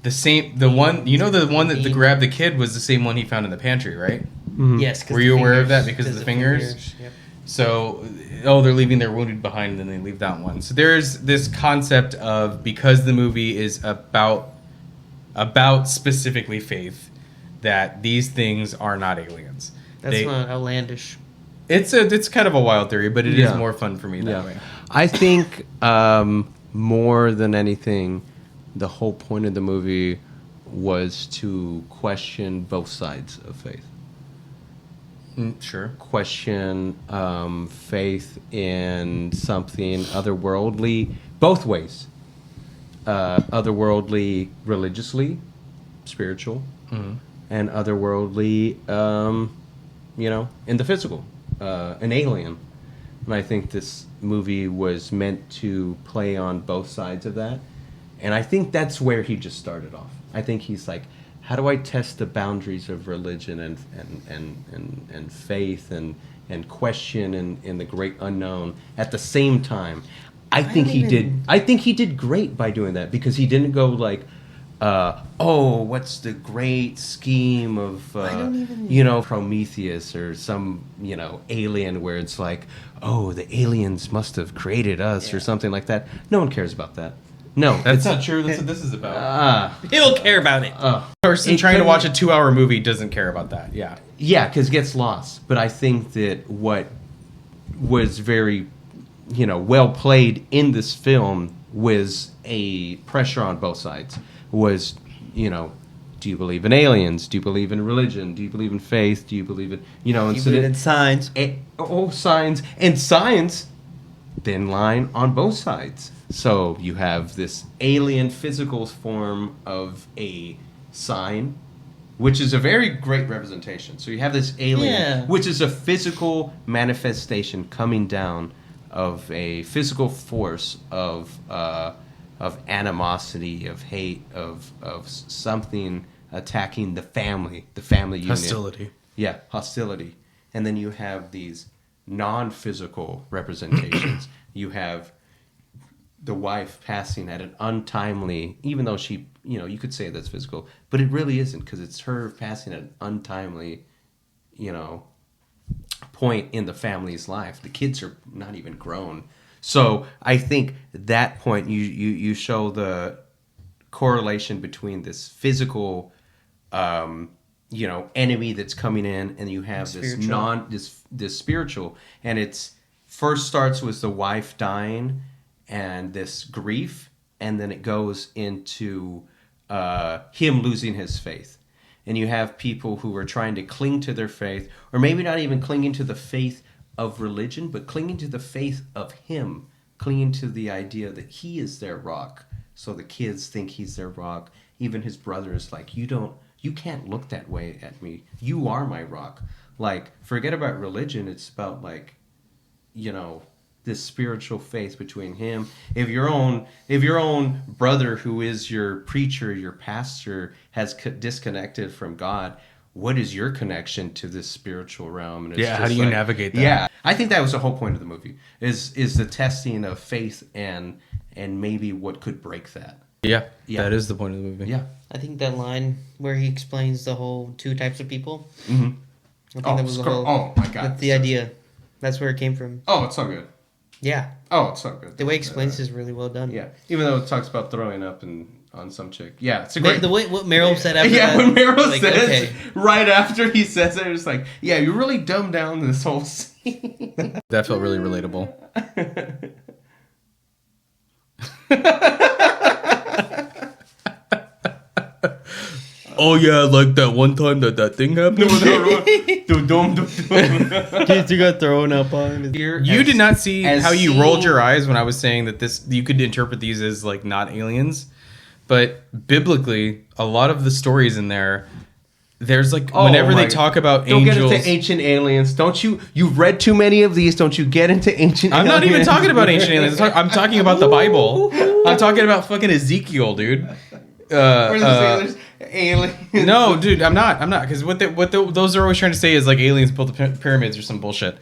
The one that grabbed the kid was the same one he found in the pantry, right? Mm-hmm. Yes. Were you aware of that because of the fingers? Yep. So, they're leaving their wounded behind, and then they leave that one. So there's this concept of, because the movie is about specifically faith, that these things are not aliens. That's not outlandish. It's kind of a wild theory, but it is more fun for me that way. I think more than anything, the whole point of the movie was to question both sides of faith. Sure. Question faith in something otherworldly, both ways. Otherworldly religiously, spiritual, and otherworldly, in the physical, an alien. And I think this movie was meant to play on both sides of that. And I think that's where he just started off. I think he's like, how do I test the boundaries of religion and faith and question in the great unknown at the same time? I think he did great by doing that, because he didn't go like, what's the great scheme of Prometheus or some alien where it's like, oh, the aliens must have created us or something like that. No one cares about that. No, that's not true. That's what this is about. He'll care about it. Person trying to watch a 2-hour movie doesn't care about that. Yeah. Yeah, because it gets lost. But I think that what was very, well played in this film was a pressure on both sides. Was, do you believe in aliens? Do you believe in religion? Do you believe in faith? Do you believe in, Do you believe in signs? Signs. And signs then line on both sides. So you have this alien physical form of a sign, which is a very great representation. So you have this alien, which is a physical manifestation coming down of a physical force of animosity, of hate, of something attacking the family unit. Hostility. Yeah, hostility. And then you have these non-physical representations. You have the wife passing at an untimely, even though she, you could say that's physical, but it really isn't, because it's her passing at an untimely, point in the family's life. The kids are not even grown. So I think that point, you show the correlation between this physical, enemy that's coming in, and you have this spiritual, and it's first starts with the wife dying and this grief, and then it goes into him losing his faith. And you have people who are trying to cling to their faith, or maybe not even clinging to the faith of religion, but clinging to the faith of him, clinging to the idea that he is their rock. So the kids think he's their rock. Even his brother is like, you can't look that way at me. You are my rock. Like, forget about religion. It's about this spiritual faith between him. If your own brother, who is your preacher, your pastor, has disconnected from God, what is your connection to this spiritual realm? And it's how do you navigate that? Yeah, I think that was the whole point of the movie, is the testing of faith and maybe what could break that. Yeah, that is the point of the movie. Yeah. I think that line where he explains the whole two types of people. Mm-hmm. I think that was the whole. Oh my God! That's the idea. That's where it came from. Oh, it's so good. Yeah. Oh, it's so good. The way he explains is really well done. Yeah. Even though it talks about throwing up and on some chick. Yeah, it's a great. The way what Meryl said after yeah, that. when Meryl like, says okay. right after he says it, it's like, yeah, you really dumbed down this whole scene. That felt really relatable. Oh yeah, like that one time that thing happened. Kids who got thrown up on. You did not see as how you seen- rolled your eyes when I was saying that this you could interpret these as like not aliens, but biblically, a lot of the stories in there, there's like whenever they talk about Don't angels. get into ancient aliens. Don't you? You've read too many of these. Don't you get into ancient? I'm not even aliens? talking about ancient aliens. I'm talking about the Bible. I'm talking about fucking Ezekiel, dude. Where's the aliens? No, dude, I'm not, because those are always trying to say is like aliens built the pyramids or some bullshit.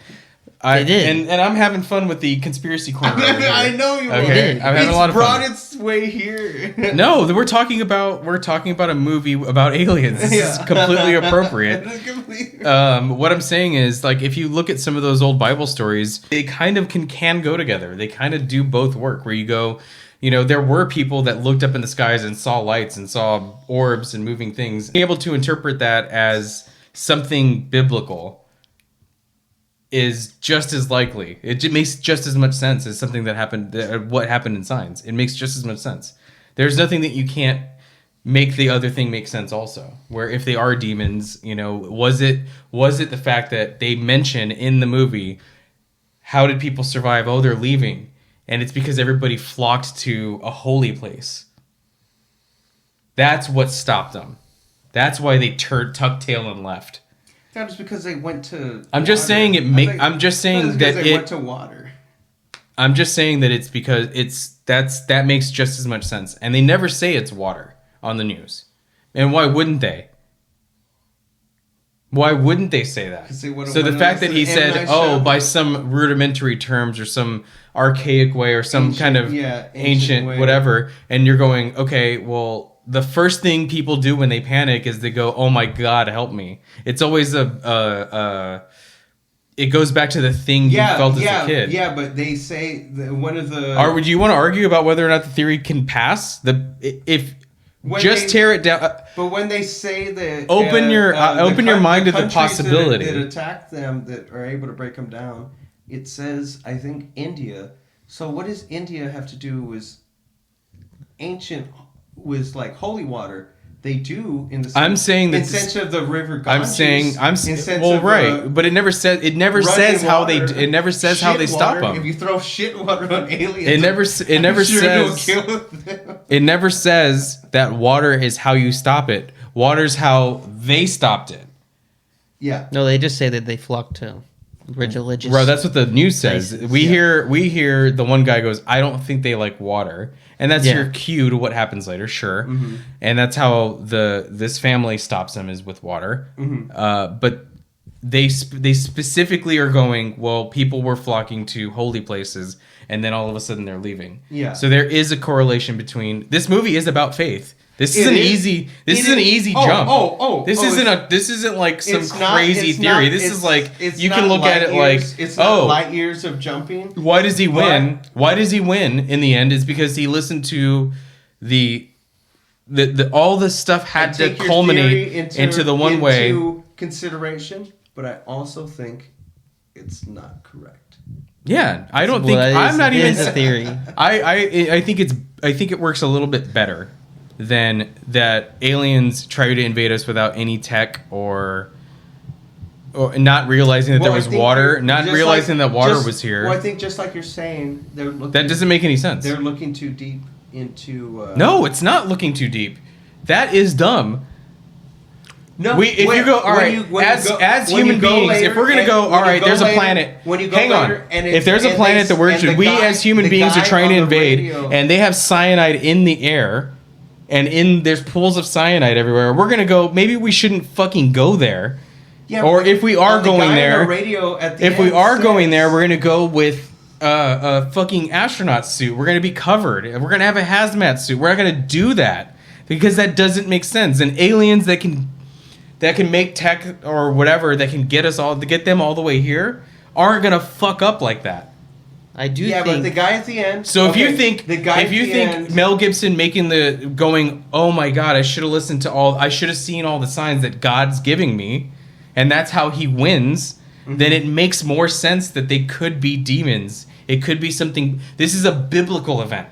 They did. And I'm having fun with the conspiracy corner. over here. I know you. Okay, will. I'm having a lot of brought fun. its way here. No, we're talking about a movie about aliens. This is completely appropriate. What I'm saying is, like, if you look at some of those old Bible stories, they kind of can go together. They kind of do both work. Where you go, you know, there were people that looked up in the skies and saw lights and saw orbs and moving things. Being able to interpret that as something biblical is just as likely. It makes just as much sense as something that happened, what happened in science. It makes just as much sense. There's nothing that you can't make the other thing make sense also. Where if they are demons, you know, was it the fact that they mention in the movie, how did people survive? Oh, they're leaving. And it's because everybody flocked to a holy place. That's what stopped them. That's why they tucked tail and left. That was because they went to. I'm just saying it make. I'm just saying that they it. went to water. I'm just saying that it's because that makes just as much sense, and they never say it's water on the news, and why wouldn't they? Why wouldn't they say that? They would've So the went fact on that he M. said, Night "Oh, Shyamalan." by some rudimentary terms or some archaic way or some Ancient, kind of yeah, ancient ancient way. whatever," and you're going, "Okay, well." The first thing people do when they panic is they go, "Oh my God, help me!" It's always it goes back to the thing you felt as a kid. Yeah, but they say one of the. Or would you want to argue about whether or not the theory can pass? Tear it down. But when they say that, Open your mind to the countries possibility. that attack them, that are able to break them down. It says, I think, India. So what does India have to do with ancient? Was like holy water. They do in the sense, I'm saying that in sense of the river Ganges. I'm saying in sense well, of, right, but it never says how they water. it never says how they stop them. If you throw shit water on aliens, It never I'm sure says it'll kill them. it never says that water is how you stop it. Water's how they stopped it. Yeah. No, they just say that they flock to religious. Bro, that's what the news says. places. We hear the one guy goes, "I don't think they like water," and that's Yeah. your cue to what happens later. Sure, and that's how this family stops them is with water. But they specifically are going, well, people were flocking to holy places, and then all of a sudden they're leaving. Yeah. So there is a correlation between this movie is about faith. This is It an is. easy. This It is an is. easy Oh, jump. This it's- This isn't like some It's not- crazy it's theory. not- This it's- is like it's you not can look at it light like, years. It's not oh, light years of jumping. why does he win? Why does he win in the end? Is because he listened to the all the stuff had to Take your culminate theory into the one way. into consideration, but I also think it's not correct. Yeah, I don't Well, think that is- I'm not it even. is a theory. I think it works a little bit better than that aliens try to invade us without any tech or not realizing that there Well, I was think water, you're- not just realizing like- that water just- was here. Well, I think just like you're saying, they're looking. That doesn't make any sense. They're looking too deep into. No, it's not looking too deep. That is dumb. No, If you go, all right, as human beings, if we're gonna go, all right, there's a planet. Hang on. If there's a planet that we as human beings are trying to invade, and they have cyanide in the air, and there's pools of cyanide everywhere, we're gonna go. Maybe we shouldn't fucking go there. Yeah, or if we are going there, radio at the if we end are says- going there, we're gonna go with a fucking astronaut suit. We're gonna be covered. We're gonna have a hazmat suit. We're not gonna do that because that doesn't make sense. And aliens that can make tech or whatever that can get them all the way here aren't gonna fuck up like that. I do Yeah, think... but the guy at the end. So okay, if you think the guy, Mel Gibson making oh my god, I should have I should have seen all the signs that God's giving me, and that's how he wins, then it makes more sense that they could be demons. It could be something. This is a biblical event.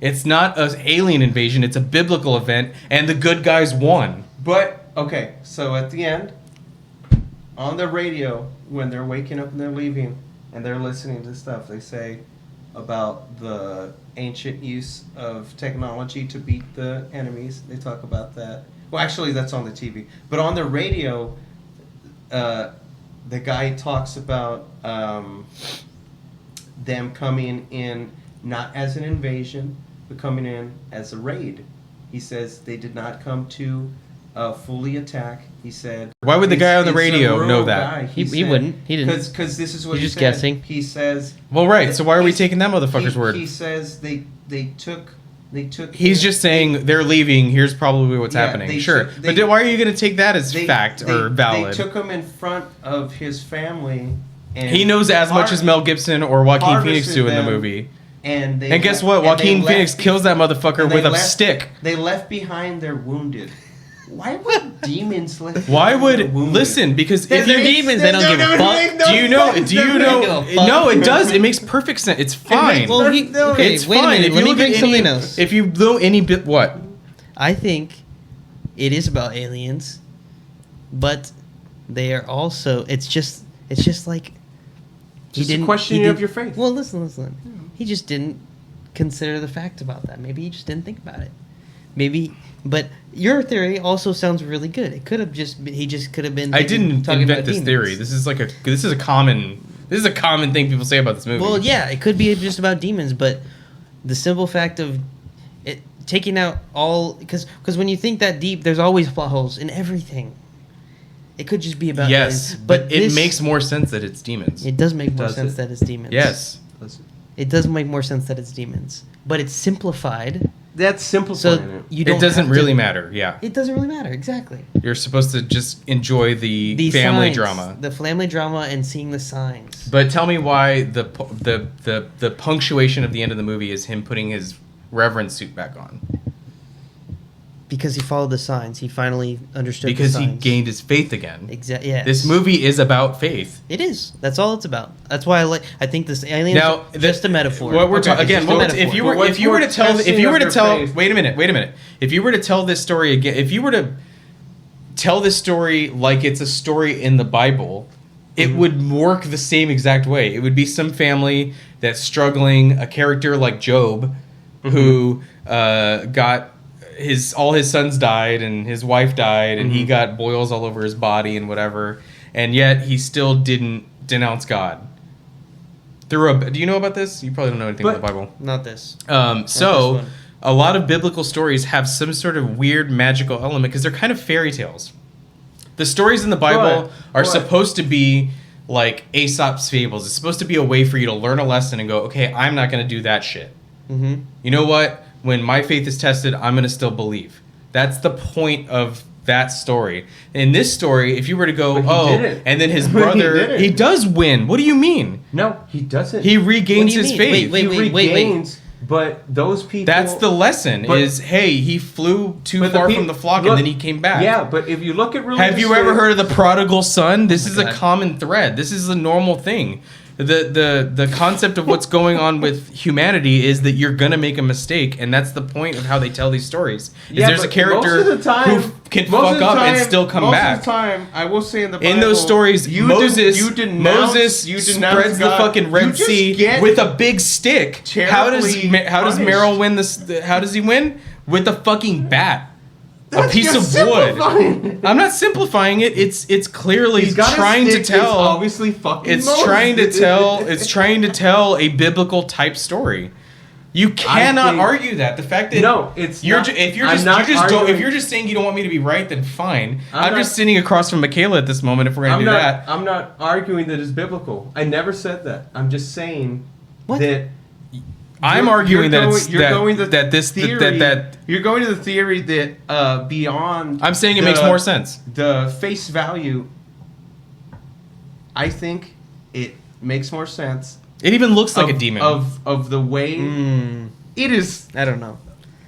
It's not an alien invasion. It's a biblical event, and the good guys won. But okay, so at the end, on the radio, when they're waking up and they're leaving, and they're listening to stuff, they say about the ancient use of technology to beat the enemies. They talk about that. Well, actually, that's on the TV. But on the radio, the guy talks about them coming in not as an invasion, but coming in as a raid. He says they did not come to fully attack. He said... Why would the guy on the radio know that? Guy. He wouldn't. He didn't. Because this is what He's just he said. guessing. He says... Well, right. So why are we taking that motherfucker's word? He says they took... He's just saying they're leaving. Here's probably what's happening. Sure. But why are you going to take that as fact or valid? They took him in front of his family. And he knows as much as Mel Gibson or Joaquin Phoenix do in the movie. And guess what? Joaquin Phoenix kills that motherfucker with a stick. They left behind their wounded. Why would demons left? Why would wounded? Listen? Because if they're demons, they don't give a fuck. Do you know? No, it does. It makes perfect sense. It's fine. Well, okay, it's wait fine. a minute. Let me bring something else. If you know any bit, what? I think it is about aliens, but they are also. It's just like Just a questioning of your faith. Well, listen. He just didn't consider the fact about that. Maybe he just didn't think about it. Maybe, but your theory also sounds really good. It could have he just could have been. I didn't invent this theory. This is a common thing people say about this movie. Well, yeah, it could be just about demons, but the simple fact of it taking out all because when you think that deep, there's always plot holes in everything. It could just be about yes, aliens, but it makes more sense that it's demons. It does make more sense that it's demons. Yes. It does make more sense that it's demons, but it's simplified. That's simplifying it. It doesn't really matter. Yeah. It doesn't really matter. Exactly. You're supposed to just enjoy the family drama. The family drama and seeing the signs. But tell me why the punctuation of the end of the movie is him putting his reverend suit back on. Because he followed the signs. He finally understood because the signs. he gained his faith again. Exactly. Yes. This movie is about faith. It is. That's all it's about. That's why I think this alien is just a metaphor. What we're if you were to tell wait a minute. If you were to tell this story again, if you were to tell this story like it's a story in the Bible, it would work the same exact way. It would be some family that's struggling, a character like Job, who got all his sons died and his wife died and he got boils all over his body and whatever, and yet he still didn't denounce God. Do you know about this? You probably don't know anything about the Bible. Not this. So a lot of biblical stories have some sort of weird magical element because they're kind of fairy tales. The stories in the Bible are supposed to be like Aesop's fables. It's supposed to be a way for you to learn a lesson and go, okay, I'm not going to do that shit. You know what? When my faith is tested, I'm going to still believe. That's the point of that story. In this story, if you were to go, and then his brother, he does win. What do you mean? No, he doesn't. He regains his faith. Wait. But those people... That's the lesson, he flew too far from the flock and then he came back. Yeah, but if you look at religious... Have you ever heard of the prodigal son? This is a common thread. This is a normal thing. The concept of what's going on with humanity is that you're gonna make a mistake, and that's the point of how they tell these stories. There's a character who can fuck up and still come back. Most of the time, I will say in the Bible, in those stories, Moses spreads the fucking Red Sea with a big stick. How does Meryl win this? How does he win? With a fucking bat. A piece of wood. I'm not simplifying it. It's clearly trying to tell. It's obviously fucking. It's trying to tell. It's trying to tell a biblical type story. You cannot argue that. The fact that if you're just saying you don't want me to be right, then fine. I'm just sitting across from Michaela at this moment. If we're gonna do that, I'm not arguing that it's biblical. I never said that. I'm just saying that. I'm arguing that you're going to the theory that beyond. I'm saying it makes more sense. The face value. I think it makes more sense It even looks like a demon. Of the way it is. I don't know.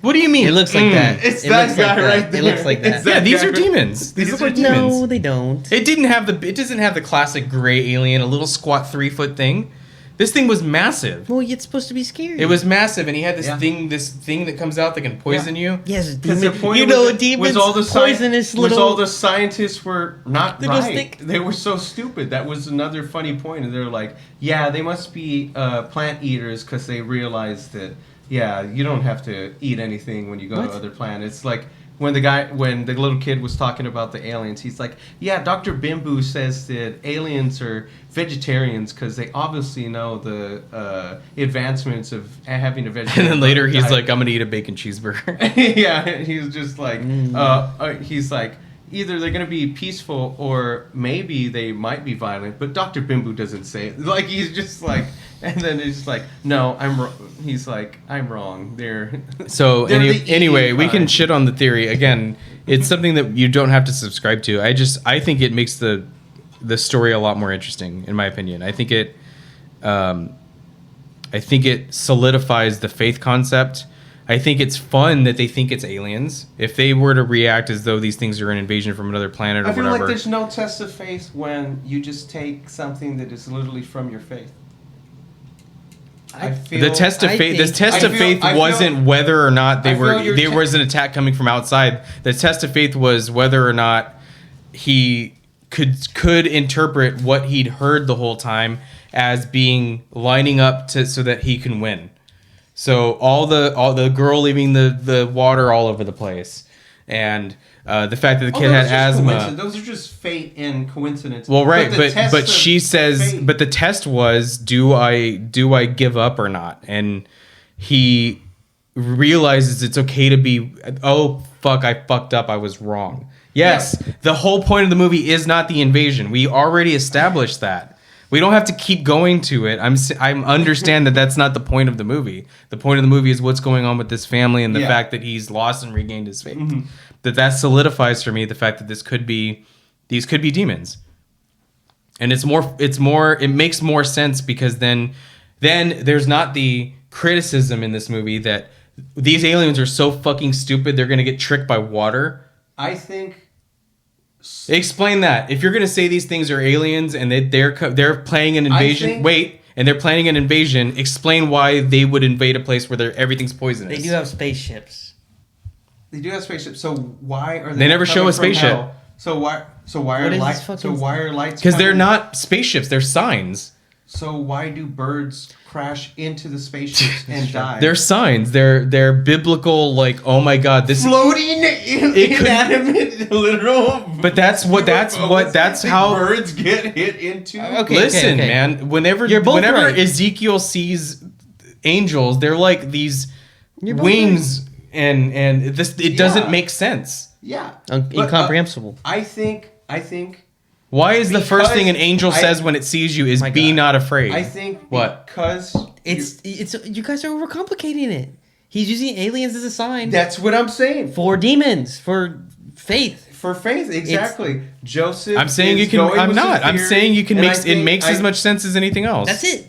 What do you mean? It looks like that. It's It that looks like guy that. right there. It looks like that. It's that Yeah, these guy are right- demons. These look like demons. No, they don't. It doesn't have the classic gray alien, a little squat 3-foot thing. This thing was massive. Well, it's supposed to be scary. It was massive, and he had Yeah. this thing that comes out that can poison you. Yes, Because demon. the point You was know, that- demons. was all the poisonous was little. all the scientists were not Little right. stick. They were so stupid. That was another funny point. And they're like, yeah, they must be plant eaters because they realized that you don't have to eat anything when you go to other planets. Like when the little kid was talking about the aliens, he's like, yeah, Dr. Bimbu says that aliens are vegetarians because they obviously know the advancements of having a And vegetarian. then later he's diet. like, I'm gonna eat a bacon cheeseburger. Yeah, he's just like, he's like, either they're gonna be peaceful or maybe they might be violent. But Dr. Bimbu doesn't say it. Like he's just like, and then he's just like, no, I'm wrong. He's like, I'm wrong. They're So They're the anyway, eating we can kind. shit on the theory. Again, it's something that you don't have to subscribe to. I think it makes the story a lot more interesting, in my opinion. I think it solidifies the faith concept. I think it's fun that they think it's aliens. If they were to react as though these things are an invasion from another planet or I feel whatever. like there's no test of faith when you just take something that is literally from your faith. I feel The test of I faith. This think- test of faith wasn't whether or not I feel your there was an attack coming from outside. The test of faith was whether or not he could interpret what he'd heard the whole time as being lining up so that he can win. So all the girl leaving the water all over the place, and the fact that the kid had asthma. Those are just fate and coincidence. Well, right, the test but of she says, fate- but the test was, do I give up or not? And he realizes it's okay to be, oh fuck, I fucked up, I was wrong. Yes, the whole point of the movie is not the invasion. We already established that. We don't have to keep going to it. I understand that that's not the point of the movie. The point of the movie is what's going on with this family and the fact that he's lost and regained his faith. Mm-hmm. That solidifies for me the fact that these could be demons. And it makes more sense because then there's not the criticism in this movie that these aliens are so fucking stupid they're going to get tricked by water. I think Explain that. If you're going to say these things are aliens and they're planning an invasion, they're planning an invasion, explain why they would invade a place where everything's poisonous. They do have spaceships. they do have spaceships. So why are They never not show coming a from spaceship. hell? So why What are is lights? this fucking- So why are lights? Because they're coming? not spaceships, they're signs. So why do birds crash into the spaceships and die? They're signs. They're biblical, like, oh my god, this floating It could- inanimate literal. But that's how birds get hit into. Okay. Listen, man, whenever You're both right. Ezekiel sees angels, they're like these You're both wings and it doesn't make sense. Yeah, Incomprehensible. I think. Why is the first Because thing an angel I- says when it sees you is My be God. not afraid? I think What? because It's you guys are overcomplicating it. He's using aliens as a sign that's what I'm saying. for demons, for faith. For faith, exactly. Joseph. I'm saying is you can. going I'm with not. the I'm theory, saying you can and make I it think makes as much sense as anything else. That's it.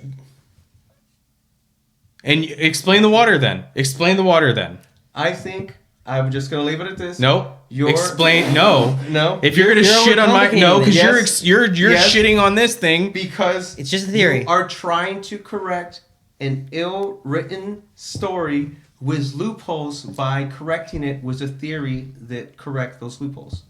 And explain the water then. Explain the water then. I think I'm just gonna leave it at this. No. You're- Explain. No. No. If you're gonna You're shit on my no, because Yes. you're Yes. shitting on this thing. Because It's just a theory. You are trying to correct an ill-written story with loopholes by correcting it with a theory that correct those loopholes.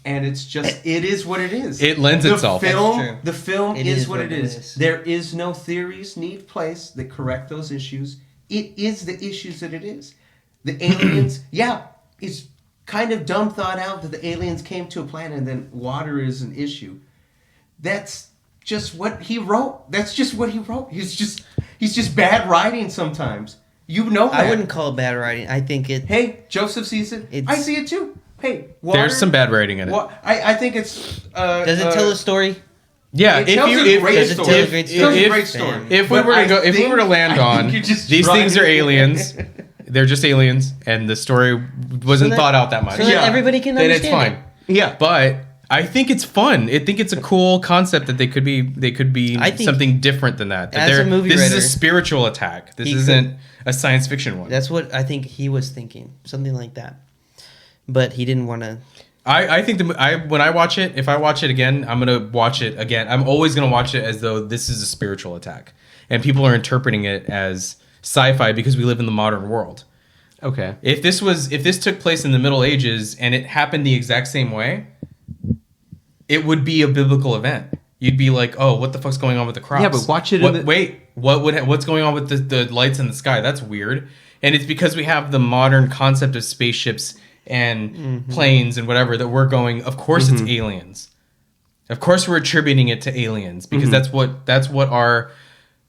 And it's just it is what it is. It lends itself. That's true. The film It is is what what it it is. is. There is no theories need place that correct those issues. It is the issues that it is. The aliens, it's kind of dumb thought out that the aliens came to a planet and then water is an issue. That's just what he wrote. That's just what he wrote. He's just bad writing sometimes. You know that. I wouldn't call it bad writing. I think it. Hey, Joseph sees it. It's- I see it too. Hey, water, There's some bad writing in it. I think it's. Does it tell a story? Yeah, It tells a great Does it story. tell a It great tells story? a great story. If we But were to I go, if we think- were to land I on think you're just these things are driving- aliens, they're just aliens, and the story wasn't So that- thought out that much. so that everybody can then it's understand fine. Yeah, but I think it's fun. I think it's a cool concept that they could be I think something different than that. as a movie this writer, is a spiritual attack. This he isn't a science fiction one. That's what I think he was thinking, something like that. But he didn't want to. I think when I watch it, if I watch it again, I'm gonna watch it again. I'm always gonna watch it as though this is a spiritual attack, and people are interpreting it as sci-fi because we live in the modern world. Okay. If this took place in the Middle Ages and it happened the exact same way, it would be a biblical event. You'd be like, oh, what the fuck's going on with the crops? Yeah, but watch it. What's going on with the lights in the sky? That's weird. And it's because we have the modern concept of spaceships and planes and whatever that we're going. Of course, it's aliens. Of course, we're attributing it to aliens because that's what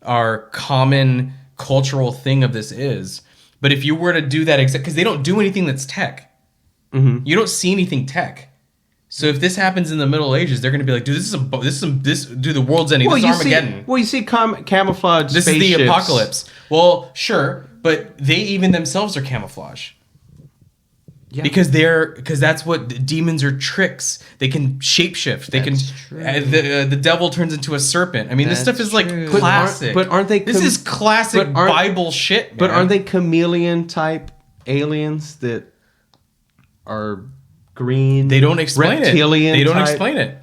our common cultural thing of this is. But if you were to do that, because they don't do anything that's tech, you don't see anything tech. So if this happens in the Middle Ages, they're going to be like, dude, dude, the world's ending. This is Armageddon. You see camouflage. This spaceships. is the apocalypse. Well, sure, but they even themselves are camouflage. Yeah. Because that's what demons are, tricks. They can shapeshift. They That's can. true. The devil turns into a serpent. I mean, this That's stuff is like true. classic. But aren't they? This is classic Bible shit. Man. But aren't they chameleon type aliens that are green? They don't explain reptilian it. They don't type? explain it.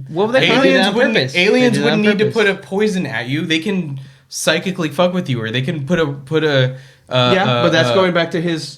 Well, they Aliens wouldn't. purpose. Aliens They do that on wouldn't need to purpose. put a poison at you. They can psychically fuck with you, or they can put a. but that's going back to his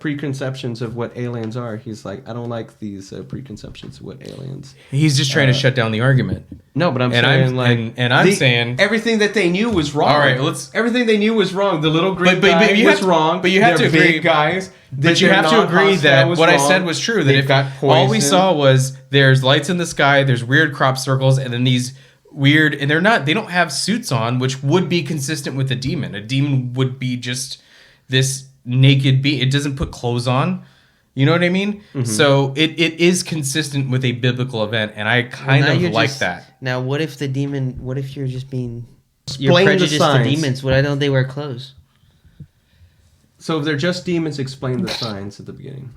preconceptions of what aliens are. He's like, I don't like these preconceptions of what aliens. He's just trying to shut down the argument. No, but I'm And saying I'm- like, and I'm saying- everything that they knew was wrong. All right, everything they knew was wrong. The little green guy you was have to- wrong. but you have They're to agree- big guys. But you have to agree that what I said was true. That They've if got all we poison. saw was there's lights in the sky, there's weird crop circles, and then these weird, and they don't have suits on, which would be consistent with a demon. A demon would be just this naked being. It doesn't put clothes on. You know what I mean? So it is consistent with a biblical event, and I kind of like that. Now, what if the demon? What if you're just being you're Explain the prejudiced to signs. demons? Why don't they wear clothes? So if they're just demons, explain the signs at the beginning.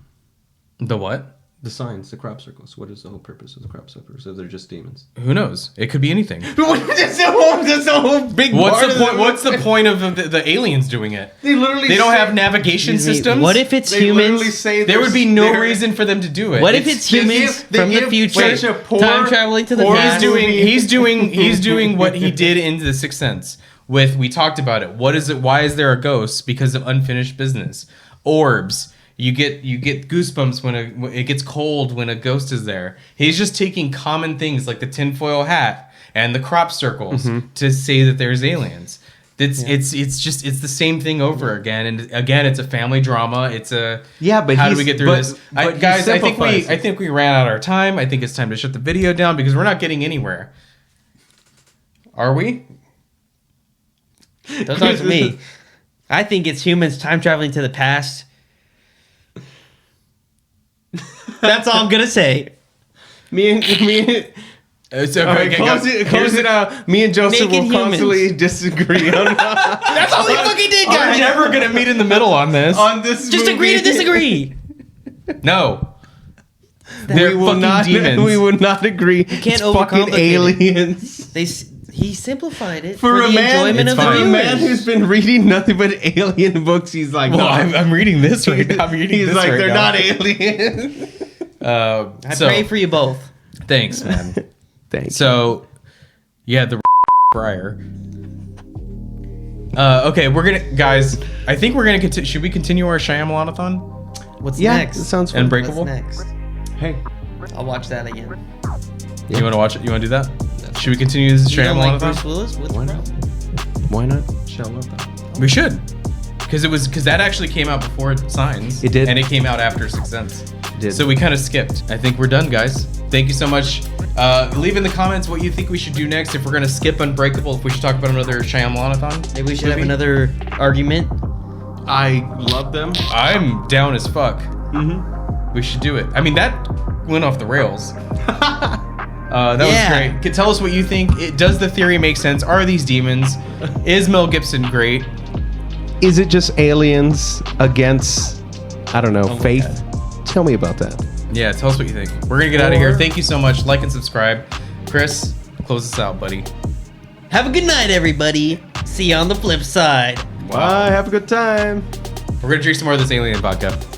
The what? The signs, the crop circles. What is the whole purpose of the crop circles if they're just demons? Who knows? It could be anything. That's the whole big What's part the of point? What's the point of the aliens doing it? They literally They don't say- have navigation Excuse me, systems. what if it's They literally humans? say There would be they're- no they're- reason for them to do it. What if it's they humans give- they from the give future, such a poor- time traveling to the poor past? He's doing what he did in The Sixth Sense. We talked about it. What is it? Why is there a ghost? Because of unfinished business. Orbs. You get goosebumps when it gets cold when a ghost is there. He's just taking common things like the tinfoil hat and the crop circles to say that there's aliens. It's the same thing over again and again. It's a family drama. It's a but how do he's- we get through but- this? but he Guys, I simplifies it. think we ran out our time. I think it's time to shut the video down because we're not getting anywhere. Are we? Don't talk to me. I think it's humans time traveling to the past. That's all I'm gonna say. Me and It's all right, close it out. Me and Joseph Naked will constantly disagree on That's all we fucking did, We're guys. never gonna meet in the middle on this. this. Just agree to disagree. No. We They're will fucking not. demons. We will not agree. You can't it's fucking overcomplicate it. aliens. He simplified it For for a the man, enjoyment of the for a viewers. man who's been reading nothing but alien books, he's like, Well, no. I'm reading this right now. I'm reading He's this like, right they're now. not aliens. I So, pray for you both. thanks, man. Thanks. So, yeah, the friar. Okay, we're gonna, guys. I think we're gonna continue. Should we continue our Shyamalan-athon? What's Yeah, next? it sounds fun. Unbreakable. What's next? Hey, I'll watch that again. You want to watch it? You want to do that? Should we continue this You don't like Bruce Shyamalan-athon? Willis? What's why the not? problem? Why not? Shall love that. We should, because that actually came out before Signs. It did. and it came out after Sixth Sense. It did. So we kind of skipped. I think we're done, guys. Thank you so much. Leave in the comments what you think we should do next. If we're gonna skip Unbreakable, if we should talk about another Shyamalan-athon. Maybe we should have movie. another argument. I love them. I'm down as fuck. Mm-hmm. We should do it. I mean, that went off the rails. That Yeah. was great. Tell us what you think. Does the theory make sense? Are these demons? Is Mel Gibson great? Is it just aliens against, I don't know, faith? Tell me about that. Yeah, tell us what you think. We're gonna get out of here. Thank you so much. Like and subscribe. Chris, close us out, buddy. Have a good night, everybody. See you on the flip side. Bye. Have a good time. We're gonna drink some more of this alien vodka.